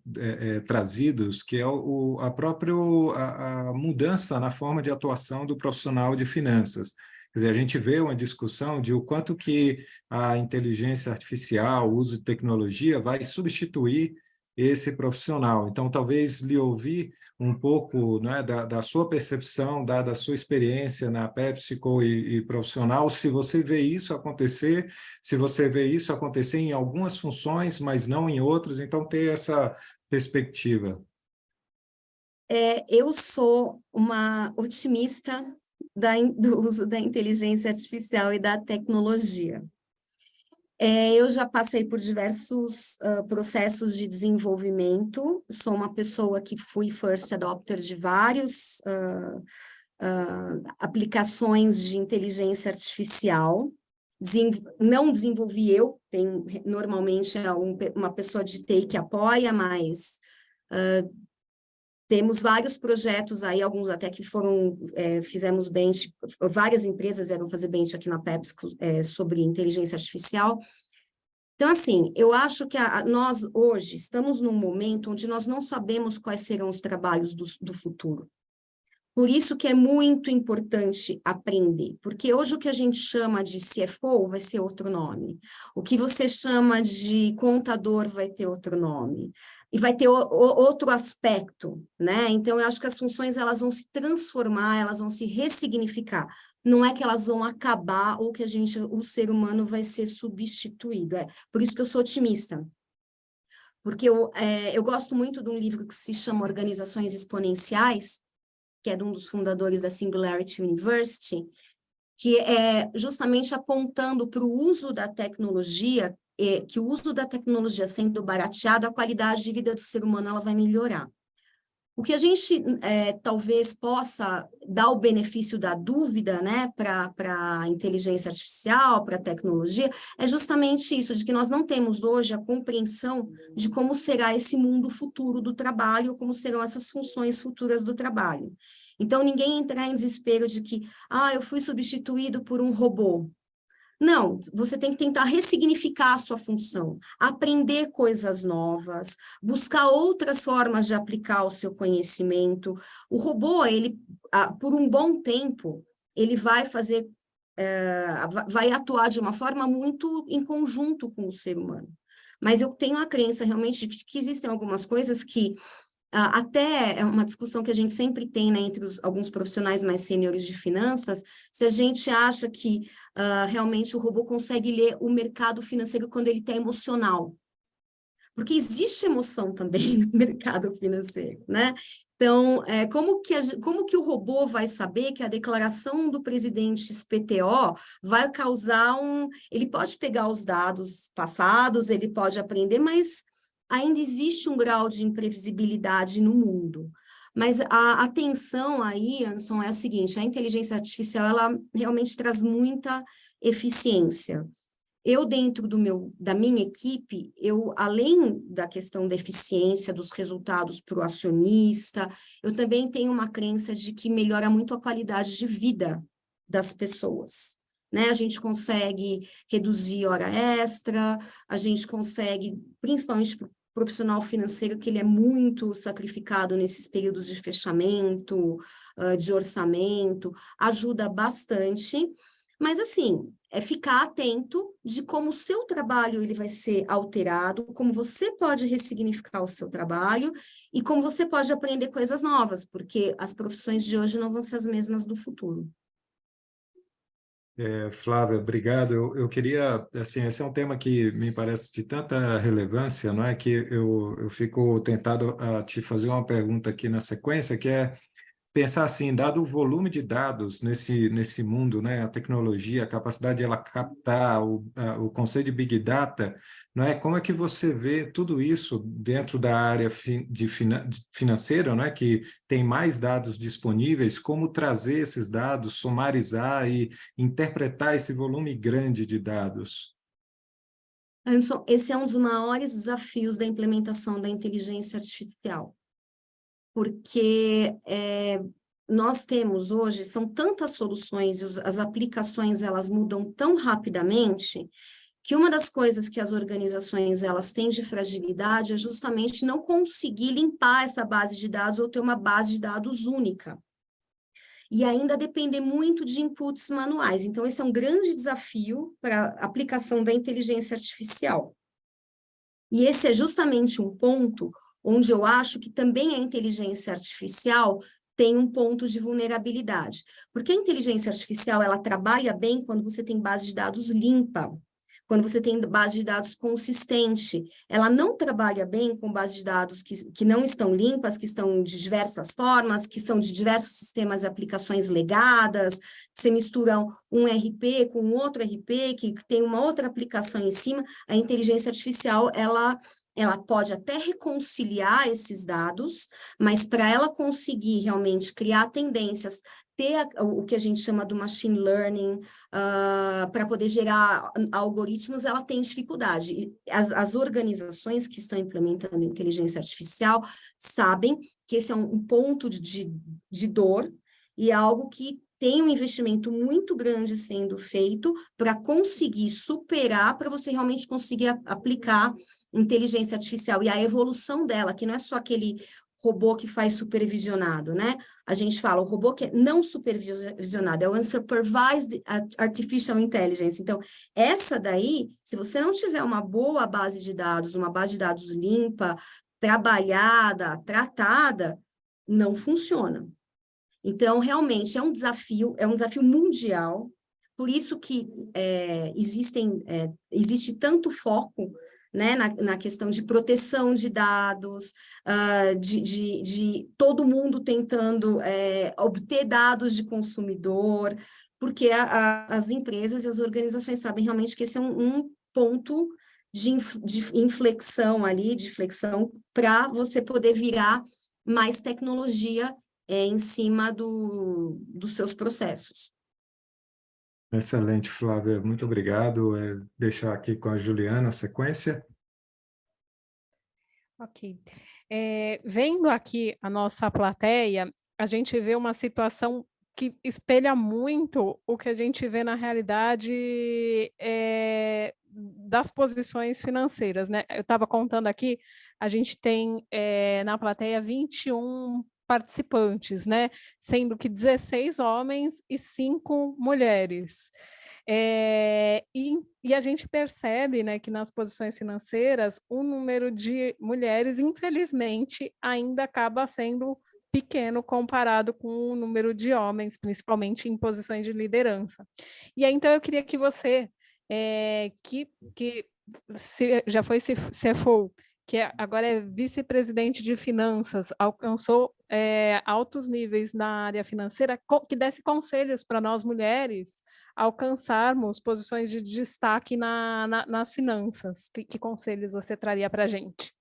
trazidos, que é a mudança na forma de atuação do profissional de finanças. Quer dizer, a gente vê uma discussão de o quanto que a inteligência artificial, o uso de tecnologia, vai substituir esse profissional. Então, talvez lhe ouvir um pouco, né, da sua percepção, da sua experiência na PepsiCo e profissional, se você vê isso acontecer, se você vê isso acontecer em algumas funções, mas não em outras, então ter essa perspectiva. Eu sou uma otimista do uso da inteligência artificial e da tecnologia. Eu já passei por diversos processos de desenvolvimento, sou uma pessoa que fui first adopter de vários aplicações de inteligência artificial. Não desenvolvi eu, normalmente uma pessoa de TI que apoia, mas temos vários projetos aí, alguns até que fizemos bench, várias empresas vieram fazer bench aqui na PepsiCo sobre inteligência artificial. Então, assim, eu acho que nós hoje estamos num momento onde nós não sabemos quais serão os trabalhos do futuro. Por isso que é muito importante aprender, porque hoje o que a gente chama de CFO vai ser outro nome, o que você chama de contador vai ter outro nome, e vai ter outro aspecto, né? Então, eu acho que as funções elas vão se transformar, elas vão se ressignificar, não é que elas vão acabar ou que o ser humano vai ser substituído, por isso que eu sou otimista. Porque eu gosto muito de um livro que se chama Organizações Exponenciais, que é de um dos fundadores da Singularity University, que é justamente apontando para o uso da tecnologia, que o uso da tecnologia sendo barateado, a qualidade de vida do ser humano ela vai melhorar. O que a gente talvez possa dar o benefício da dúvida, né, para a inteligência artificial, para a tecnologia, é justamente isso, de que nós não temos hoje a compreensão de como será esse mundo futuro do trabalho, como serão essas funções futuras do trabalho. Então, ninguém entrar em desespero de que, eu fui substituído por um robô. Não, você tem que tentar ressignificar a sua função, aprender coisas novas, buscar outras formas de aplicar o seu conhecimento. O robô, por um bom tempo, ele vai vai atuar de uma forma muito em conjunto com o ser humano. Mas eu tenho a crença realmente de que existem algumas coisas que até é uma discussão que a gente sempre tem, né, entre alguns profissionais mais sêniores de finanças, se a gente acha que realmente o robô consegue ler o mercado financeiro quando ele está emocional. Porque existe emoção também no mercado financeiro, né? Então, como que o robô vai saber que a declaração do presidente XPTO vai causar Ele pode pegar os dados passados, ele pode aprender, mas ainda existe um grau de imprevisibilidade no mundo. Mas a atenção aí, Anderson, é o seguinte, a inteligência artificial, ela realmente traz muita eficiência. Eu, dentro da minha equipe, além da questão da eficiência, dos resultados para o acionista, eu também tenho uma crença de que melhora muito a qualidade de vida das pessoas. Né? A gente consegue reduzir hora extra, a gente consegue, principalmente para o profissional financeiro, que ele é muito sacrificado nesses períodos de fechamento, de orçamento, ajuda bastante. Mas, assim, é ficar atento de como o seu trabalho ele vai ser alterado, como você pode ressignificar o seu trabalho e como você pode aprender coisas novas, porque as profissões de hoje não vão ser as mesmas do futuro. Flávia, obrigado. Eu queria, assim, esse é um tema que me parece de tanta relevância, não é? Que eu fico tentado a te fazer uma pergunta aqui na sequência, que é pensar assim, dado o volume de dados nesse mundo, né, a tecnologia, a capacidade de ela captar o conceito de Big Data, não é? Como é que você vê tudo isso dentro da área financeira, não é? Que tem mais dados disponíveis, como trazer esses dados, sumarizar e interpretar esse volume grande de dados? Anderson, esse é um dos maiores desafios da implementação da inteligência artificial, porque nós temos hoje, são tantas soluções, as aplicações elas mudam tão rapidamente, que uma das coisas que as organizações elas têm de fragilidade é justamente não conseguir limpar essa base de dados ou ter uma base de dados única. E ainda depender muito de inputs manuais. Então, esse é um grande desafio para a aplicação da inteligência artificial. E esse é justamente um ponto onde eu acho que também a inteligência artificial tem um ponto de vulnerabilidade. Porque a inteligência artificial, ela trabalha bem quando você tem base de dados limpa, quando você tem base de dados consistente. Ela não trabalha bem com base de dados que não estão limpas, que estão de diversas formas, que são de diversos sistemas e aplicações legadas, você mistura um RP com outro RP, que tem uma outra aplicação em cima. A inteligência artificial, ela pode até reconciliar esses dados, mas para ela conseguir realmente criar tendências, ter o que a gente chama do machine learning, para poder gerar algoritmos, ela tem dificuldade. E as organizações que estão implementando inteligência artificial sabem que esse é um ponto de dor e é algo que tem um investimento muito grande sendo feito para conseguir superar, para você realmente conseguir aplicar inteligência artificial e a evolução dela, que não é só aquele robô que faz supervisionado, né? A gente fala, o robô que é não supervisionado, é o Unsupervised Artificial Intelligence. Então, essa daí, se você não tiver uma boa base de dados, uma base de dados limpa, trabalhada, tratada, não funciona. Então, realmente, é um desafio mundial, por isso que existe tanto foco, né, na questão de proteção de dados, de todo mundo tentando obter dados de consumidor, porque as empresas e as organizações sabem realmente que esse é um ponto de inflexão ali, de flexão, para você poder virar mais tecnologia em cima dos seus processos. Excelente, Flávia, muito obrigado. Deixar aqui com a Juliana a sequência. Ok. Vendo aqui a nossa plateia, a gente vê uma situação que espelha muito o que a gente vê na realidade das posições financeiras, né? Eu estava contando aqui, a gente tem na plateia 21 participantes, né? Sendo que 16 homens e 5 mulheres. E a gente percebe, né, que nas posições financeiras o número de mulheres, infelizmente, ainda acaba sendo pequeno comparado com o número de homens, principalmente em posições de liderança. E aí, então, eu queria que você, já foi CFO, que agora é vice-presidente de finanças, alcançou altos níveis na área financeira, que desse conselhos para nós mulheres alcançarmos posições de destaque nas finanças. Que conselhos você traria para a gente?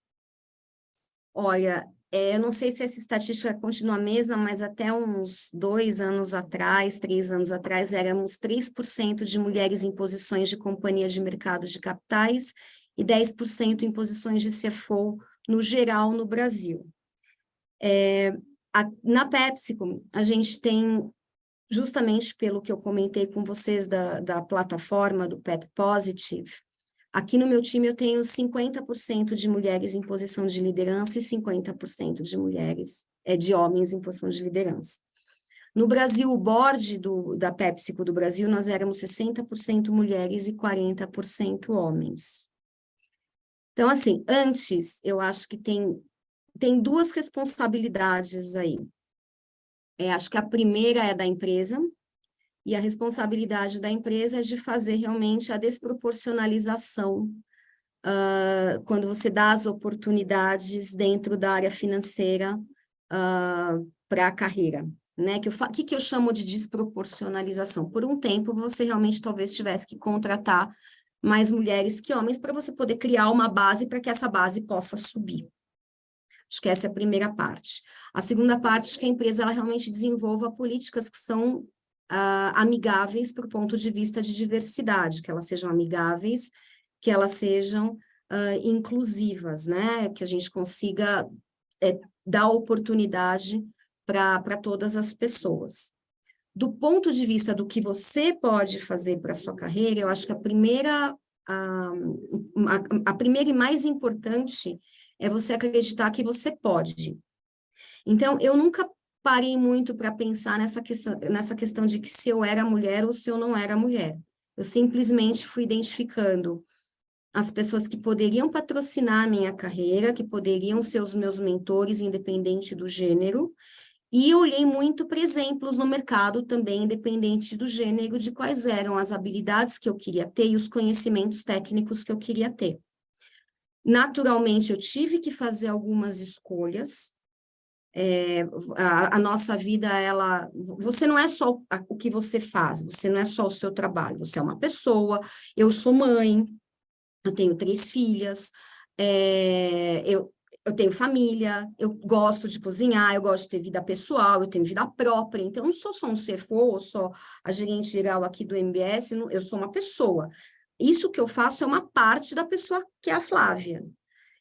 Olha, eu não sei se essa estatística continua a mesma, mas até uns 2 anos atrás, 3 anos atrás, éramos 3% de mulheres em posições de companhia de mercado de capitais e 10% em posições de CFO no geral no Brasil. Na PepsiCo, a gente tem, justamente pelo que eu comentei com vocês da plataforma do Pep Positive, aqui no meu time eu tenho 50% de mulheres em posição de liderança e 50% de homens em posição de liderança. No Brasil, o board da PepsiCo do Brasil, nós éramos 60% mulheres e 40% homens. Então, assim, antes, eu acho que tem 2 responsabilidades aí. Acho que a primeira é da empresa, e a responsabilidade da empresa é de fazer realmente a desproporcionalização quando você dá as oportunidades dentro da área financeira para a carreira. Né? Que eu chamo de desproporcionalização? Por um tempo, você realmente talvez tivesse que contratar mais mulheres que homens para você poder criar uma base para que essa base possa subir. Acho que essa é a primeira parte. A segunda parte é que a empresa ela realmente desenvolva políticas que são amigáveis para o ponto de vista de diversidade, que elas sejam amigáveis, que elas sejam inclusivas, né? Que a gente consiga dar oportunidade para todas as pessoas. Do ponto de vista do que você pode fazer para a sua carreira, eu acho que a primeira e mais importante é você acreditar que você pode. Então, eu nunca parei muito para pensar nessa questão de que se eu era mulher ou se eu não era mulher. Eu simplesmente fui identificando as pessoas que poderiam patrocinar a minha carreira, que poderiam ser os meus mentores, independente do gênero, e olhei muito para exemplos no mercado também, independente do gênero, de quais eram as habilidades que eu queria ter e os conhecimentos técnicos que eu queria ter. Naturalmente, eu tive que fazer algumas escolhas. A nossa vida, você não é só o que você faz, você não é só o seu trabalho, você é uma pessoa, eu sou mãe, eu tenho 3 filhas, eu tenho família, eu gosto de cozinhar, eu gosto de ter vida pessoal, eu tenho vida própria, então eu não sou só um CFO, só a gerente geral aqui do MBS, eu sou uma pessoa. Isso que eu faço é uma parte da pessoa que é a Flávia.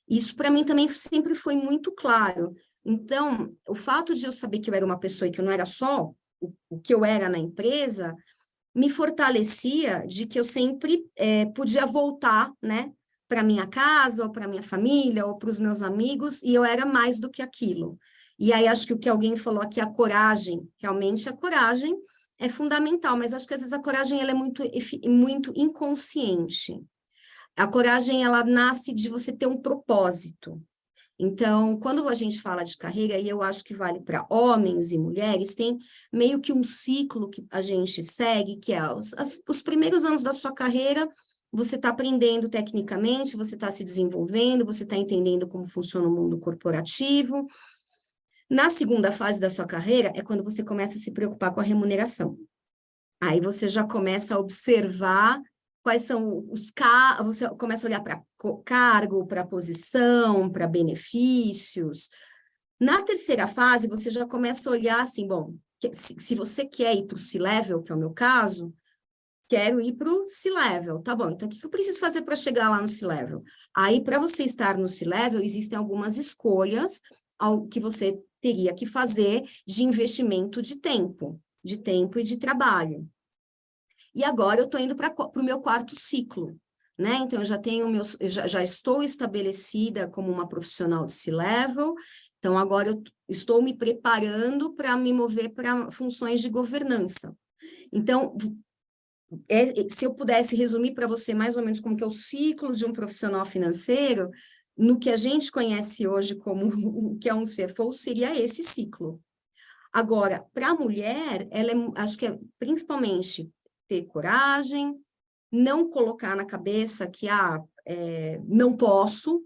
Isso para mim também sempre foi muito claro. Então, o fato de eu saber que eu era uma pessoa e que eu não era só o que eu era na empresa, me fortalecia de que eu sempre podia voltar, né, para minha casa, ou para minha família, ou para os meus amigos, e eu era mais do que aquilo. E aí acho que o que alguém falou aqui, a coragem, realmente a coragem é fundamental, mas acho que às vezes a coragem ela é muito inconsciente. A coragem ela nasce de você ter um propósito. Então, quando a gente fala de carreira, e eu acho que vale para homens e mulheres, tem meio que um ciclo que a gente segue, que é os primeiros anos da sua carreira, você está aprendendo tecnicamente, você está se desenvolvendo, você está entendendo como funciona o mundo corporativo. Na segunda fase da sua carreira, é quando você começa a se preocupar com a remuneração. Aí você já começa a observar quais são você começa a olhar para cargo, para posição, para benefícios. Na terceira fase, você já começa a olhar assim, bom, se você quer ir para o C-Level, que é o meu caso, quero ir para o C-Level, tá bom, então o que eu preciso fazer para chegar lá no C-Level? Aí, para você estar no C-Level, existem algumas escolhas que você teria que fazer de investimento de tempo e de trabalho. E agora eu estou indo para o meu 4º ciclo, né? Então, eu já tenho já estou estabelecida como uma profissional de C-Level, então agora eu estou me preparando para me mover para funções de governança. Então, se eu pudesse resumir para você mais ou menos como que é o ciclo de um profissional financeiro, no que a gente conhece hoje como o que é um CFO, seria esse ciclo. Agora, para a mulher, acho que é principalmente ter coragem, não colocar na cabeça que não posso,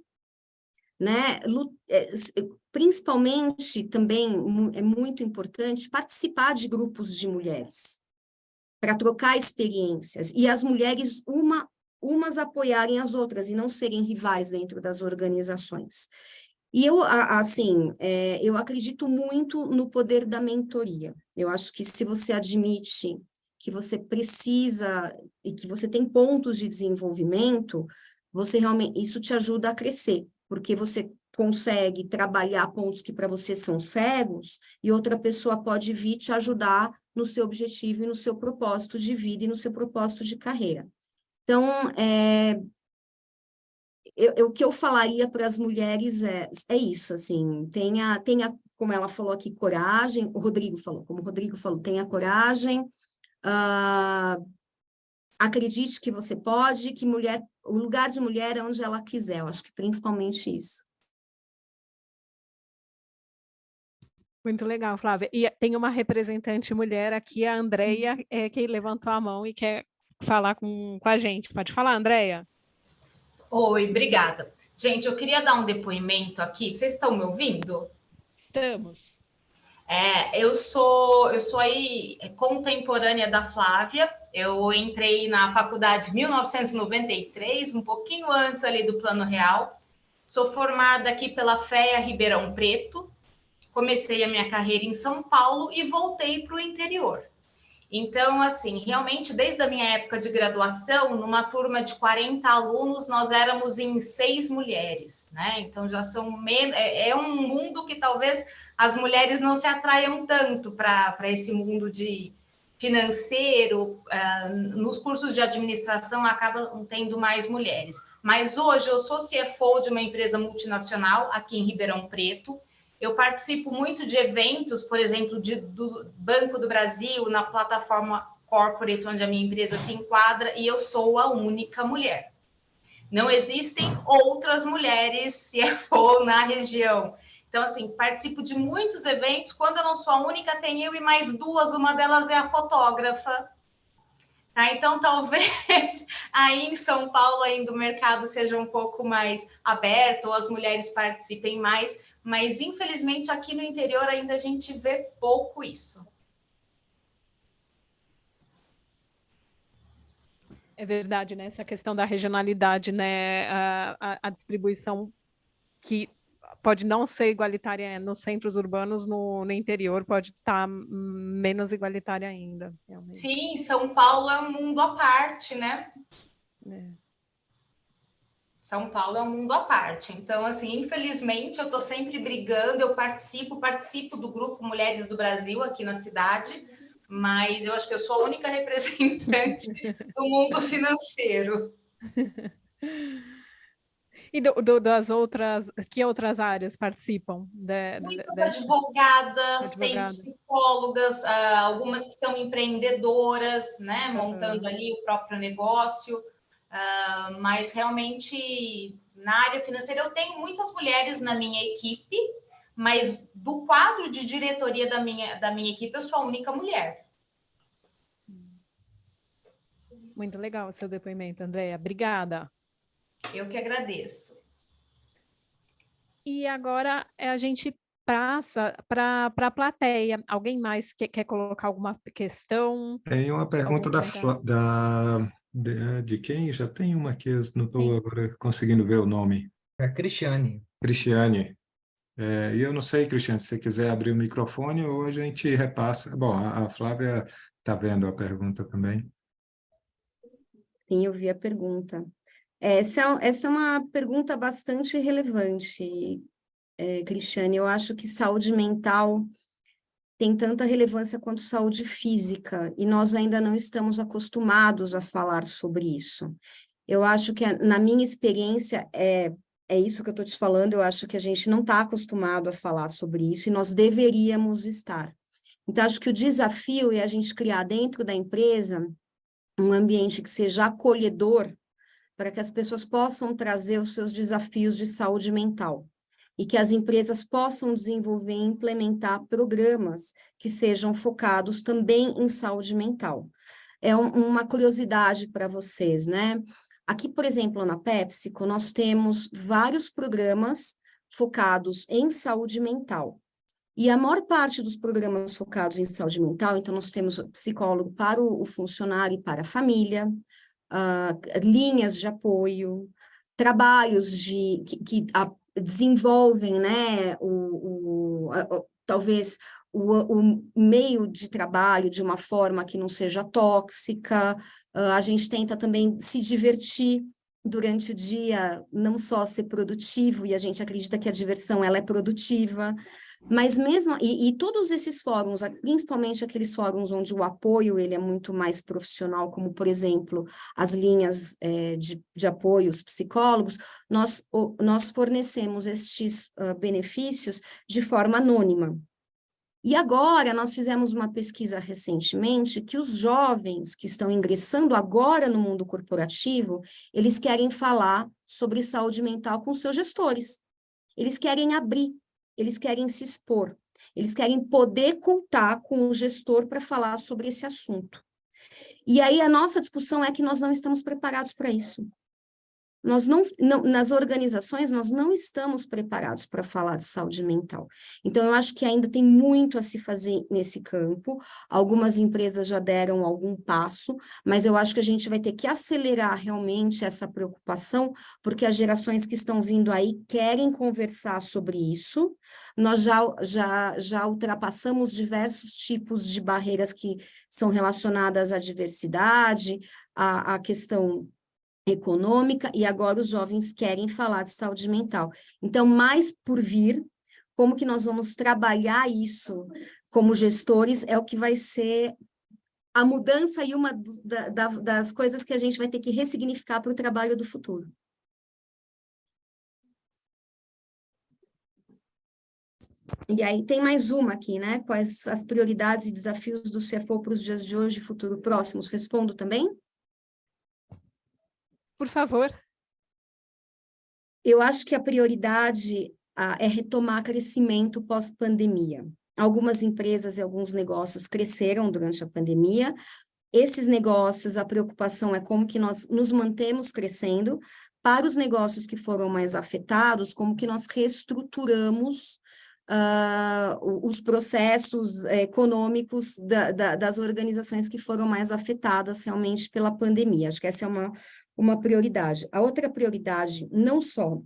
né? Principalmente também é muito importante participar de grupos de mulheres para trocar experiências e as mulheres umas apoiarem as outras e não serem rivais dentro das organizações. E eu acredito muito no poder da mentoria. Eu acho que se você admite que você precisa e que você tem pontos de desenvolvimento, isso te ajuda a crescer, porque você consegue trabalhar pontos que para você são cegos e outra pessoa pode vir te ajudar no seu objetivo e no seu propósito de vida e no seu propósito de carreira. Então, o que eu falaria para as mulheres é isso, assim, tenha, como ela falou aqui, coragem, como o Rodrigo falou, tenha coragem, acredite que você pode, que o lugar de mulher é onde ela quiser, eu acho que principalmente isso. Muito legal, Flávia. E tem uma representante mulher aqui, a Andreia, que levantou a mão e quer falar com a gente. Pode falar, Andreia? Oi, obrigada. Gente, eu queria dar um depoimento aqui. Vocês estão me ouvindo? Estamos. Eu sou aí contemporânea da Flávia. Eu entrei na faculdade em 1993, um pouquinho antes ali do Plano Real. Sou formada aqui pela FEA Ribeirão Preto. Comecei a minha carreira em São Paulo e voltei para o interior. Então, assim, realmente, desde a minha época de graduação, numa turma de 40 alunos, nós éramos em 6 mulheres, né? Então, já são menos... É um mundo que talvez as mulheres não se atraiam tanto para esse mundo de financeiro. Nos cursos de administração, acabam tendo mais mulheres. Mas hoje, eu sou CFO de uma empresa multinacional aqui em Ribeirão Preto. Eu participo muito de eventos, por exemplo, do Banco do Brasil, na plataforma corporate, onde a minha empresa se enquadra, e eu sou a única mulher. Não existem outras mulheres CFO na região. Então, assim, participo de muitos eventos. Quando eu não sou a única, tem eu e mais 2, uma delas é a fotógrafa. Tá? Então, talvez aí em São Paulo ainda o mercado seja um pouco mais aberto, ou as mulheres participem mais, mas infelizmente aqui no interior ainda a gente vê pouco isso. É verdade, né? Essa questão da regionalidade, né? A distribuição que pode não ser igualitária nos centros urbanos, no interior pode estar menos igualitária ainda. Realmente. Sim, São Paulo é um mundo à parte, né? São Paulo é um mundo à parte. Então, assim, infelizmente, eu estou sempre brigando, eu participo do grupo Mulheres do Brasil aqui na cidade, mas eu acho que eu sou a única representante do mundo financeiro. E das outras, que outras áreas participam? Advogadas, tem psicólogas, algumas que são empreendedoras, né, montando ali o próprio negócio, mas realmente na área financeira eu tenho muitas mulheres na minha equipe, mas do quadro de diretoria da minha equipe eu sou a única mulher. Muito legal o seu depoimento, Andreia. Obrigada. Eu que agradeço. E agora a gente passa para a plateia. Alguém mais quer colocar alguma questão? Tem uma pergunta de quem? Já tem uma aqui, eu não estou agora conseguindo ver o nome. É a Cristiane. Cristiane. E eu não sei, Cristiane, se você quiser abrir o microfone ou a gente repassa. Bom, a Flávia está vendo a pergunta também. Sim, eu vi a pergunta. Essa é uma pergunta bastante relevante, Cristiane. Eu acho que saúde mental tem tanta relevância quanto saúde física, e nós ainda não estamos acostumados a falar sobre isso. Eu acho que, na minha experiência, é isso que eu estou te falando, eu acho que a gente não está acostumado a falar sobre isso, e nós deveríamos estar. Então, acho que o desafio é a gente criar dentro da empresa um ambiente que seja acolhedor, para que as pessoas possam trazer os seus desafios de saúde mental e que as empresas possam desenvolver e implementar programas que sejam focados também em saúde mental. É uma curiosidade para vocês, né? Aqui, por exemplo, na PepsiCo, nós temos vários programas focados em saúde mental. E a maior parte dos programas focados em saúde mental, então nós temos psicólogo para o funcionário e para a família, linhas de apoio, trabalhos que desenvolvem, né, talvez o meio de trabalho de uma forma que não seja tóxica. A gente tenta também se divertir durante o dia, não só ser produtivo, e a gente acredita que a diversão ela é produtiva, mas mesmo, e todos esses fóruns, principalmente aqueles fóruns onde o apoio ele é muito mais profissional, como, por exemplo, as linhas de apoio, os psicólogos, nós fornecemos estes benefícios de forma anônima. E agora, nós fizemos uma pesquisa recentemente que os jovens que estão ingressando agora no mundo corporativo, eles querem falar sobre saúde mental com seus gestores. Eles querem abrir, eles querem se expor, eles querem poder contar com o gestor para falar sobre esse assunto. E aí a nossa discussão é que nós não estamos preparados para isso. Nós nas organizações, nós não estamos preparados para falar de saúde mental. Então, eu acho que ainda tem muito a se fazer nesse campo. Algumas empresas já deram algum passo, mas eu acho que a gente vai ter que acelerar realmente essa preocupação, porque as gerações que estão vindo aí querem conversar sobre isso. Nós já ultrapassamos diversos tipos de barreiras que são relacionadas à diversidade, à questão econômica, e agora os jovens querem falar de saúde mental. Então, mais por vir, como que nós vamos trabalhar isso como gestores, é o que vai ser a mudança e uma das coisas que a gente vai ter que ressignificar para o trabalho do futuro. E aí tem mais uma aqui, né? Quais as prioridades e desafios do CFO para os dias de hoje e futuro próximos? Respondo também? Por favor. Eu acho que a prioridade é retomar crescimento pós-pandemia. Algumas empresas e alguns negócios cresceram durante a pandemia. Esses negócios, a preocupação é como que nós nos mantemos crescendo. Para os negócios que foram mais afetados, como que nós reestruturamos os processos econômicos das organizações que foram mais afetadas realmente pela pandemia. Acho que essa é uma prioridade. A outra prioridade, não só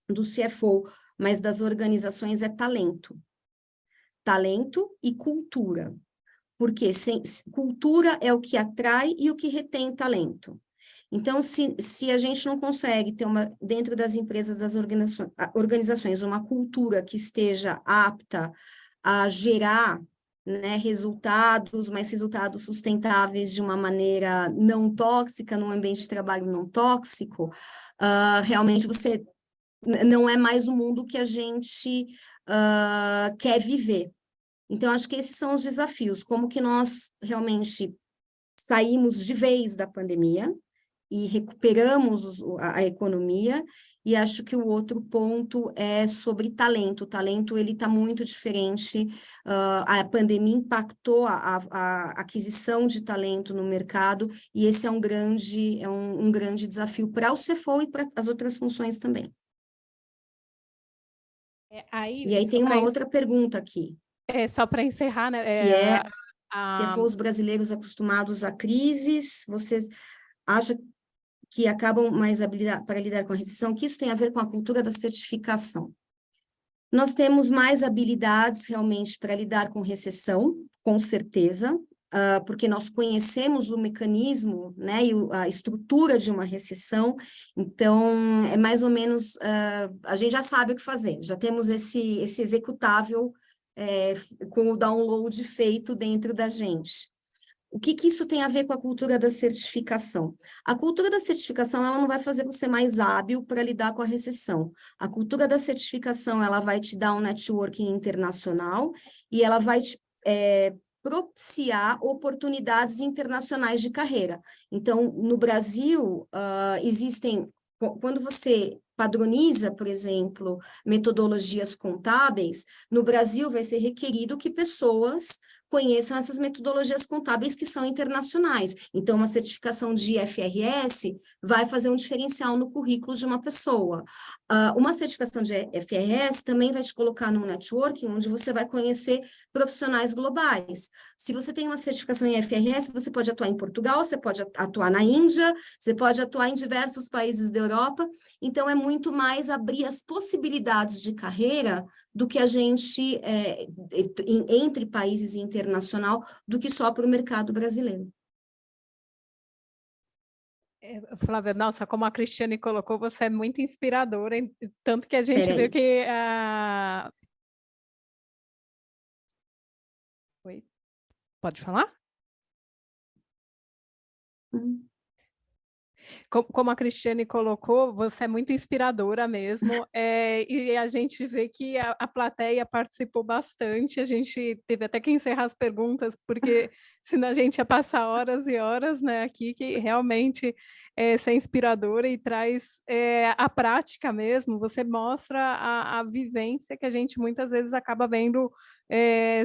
do CFO, mas das organizações, é talento. Talento e cultura. Porque cultura é o que atrai e o que retém talento. Então, se a gente não consegue ter dentro das empresas, das organizações, uma cultura que esteja apta a gerar, né, resultados, mas resultados sustentáveis de uma maneira não tóxica, num ambiente de trabalho não tóxico, realmente você não é mais o mundo que a gente quer viver. Então, acho que esses são os desafios, como que nós realmente saímos de vez da pandemia e recuperamos a economia. E acho que o outro ponto é sobre talento. O talento, ele está muito diferente. A pandemia impactou a aquisição de talento no mercado, e esse é um grande desafio para o CFO e para as outras funções também. E aí tem uma outra pergunta aqui. Só para encerrar, né? Que é, CFOs brasileiros acostumados a crises, vocês acham que acabam mais habilitados para lidar com a recessão, que isso tem a ver com a cultura da certificação. Nós temos mais habilidades realmente para lidar com recessão, com certeza, porque nós conhecemos o mecanismo, né, e a estrutura de uma recessão. Então, é mais ou menos, a gente já sabe o que fazer, já temos esse executável com o download feito dentro da gente. O que isso tem a ver com a cultura da certificação? A cultura da certificação, ela não vai fazer você mais hábil para lidar com a recessão. A cultura da certificação, ela vai te dar um networking internacional e ela vai te propiciar oportunidades internacionais de carreira. Então, no Brasil, quando você padroniza, por exemplo, metodologias contábeis, no Brasil vai ser requerido que pessoas conheçam essas metodologias contábeis que são internacionais. Então, uma certificação de IFRS vai fazer um diferencial no currículo de uma pessoa. Uma certificação de IFRS também vai te colocar num networking onde você vai conhecer profissionais globais. Se você tem uma certificação em IFRS, você pode atuar em Portugal, você pode atuar na Índia, você pode atuar em diversos países da Europa. Então, é muito mais abrir as possibilidades de carreira do que a gente, entre países e internacional, do que só para o mercado brasileiro. Flávia, nossa, como a Cristiane colocou, você é muito inspiradora, tanto que a gente viu que... Oi. Pode falar? Como a Cristiane colocou, você é muito inspiradora mesmo, e a gente vê que a plateia participou bastante, a gente teve até que encerrar as perguntas, porque senão a gente ia passar horas e horas, né, aqui, que realmente é inspiradora e traz a prática mesmo, você mostra a vivência que a gente muitas vezes acaba vendo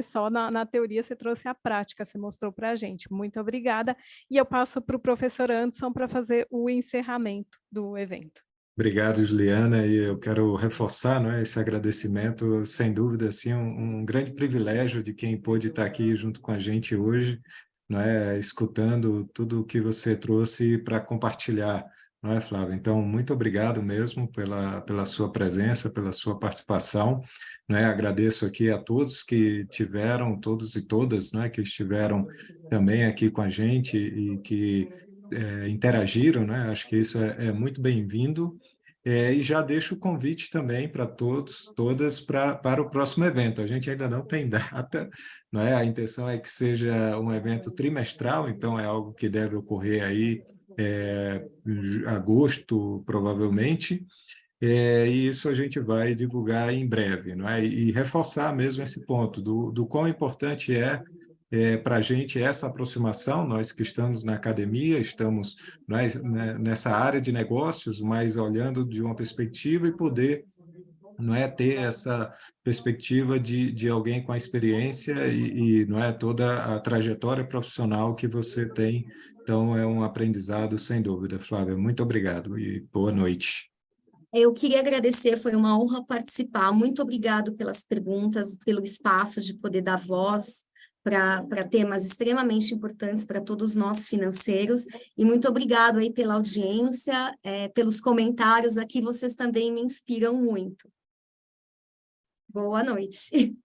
só na teoria, você trouxe a prática, você mostrou para a gente. Muito obrigada. E eu passo para o professor Anderson para fazer o encerramento do evento. Obrigado, Juliana, e eu quero reforçar, não é, esse agradecimento, sem dúvida, assim, um grande privilégio de quem pôde estar aqui junto com a gente hoje, não é, escutando tudo o que você trouxe para compartilhar, não é, Flávia? Então, muito obrigado mesmo pela sua presença, pela sua participação, não é? Agradeço aqui a todos que tiveram, todos e todas, não é, que estiveram também aqui com a gente e que interagiram, né? Acho que isso é muito bem-vindo. E já deixo o convite também para todos, todas, para o próximo evento. A gente ainda não tem data, não é? A intenção é que seja um evento trimestral, então é algo que deve ocorrer aí em agosto, provavelmente. E isso a gente vai divulgar em breve, não é? E reforçar mesmo esse ponto do quão importante para a gente essa aproximação, nós que estamos na academia, estamos nessa área de negócios, mas olhando de uma perspectiva e poder ter essa perspectiva de alguém com a experiência e não é toda a trajetória profissional que você tem. Então, é um aprendizado sem dúvida. Flávia, muito obrigado e boa noite. Eu queria agradecer, foi uma honra participar. Muito obrigado pelas perguntas, pelo espaço de poder dar voz para temas extremamente importantes para todos nós financeiros. E muito obrigado aí pela audiência, pelos comentários aqui, vocês também me inspiram muito. Boa noite.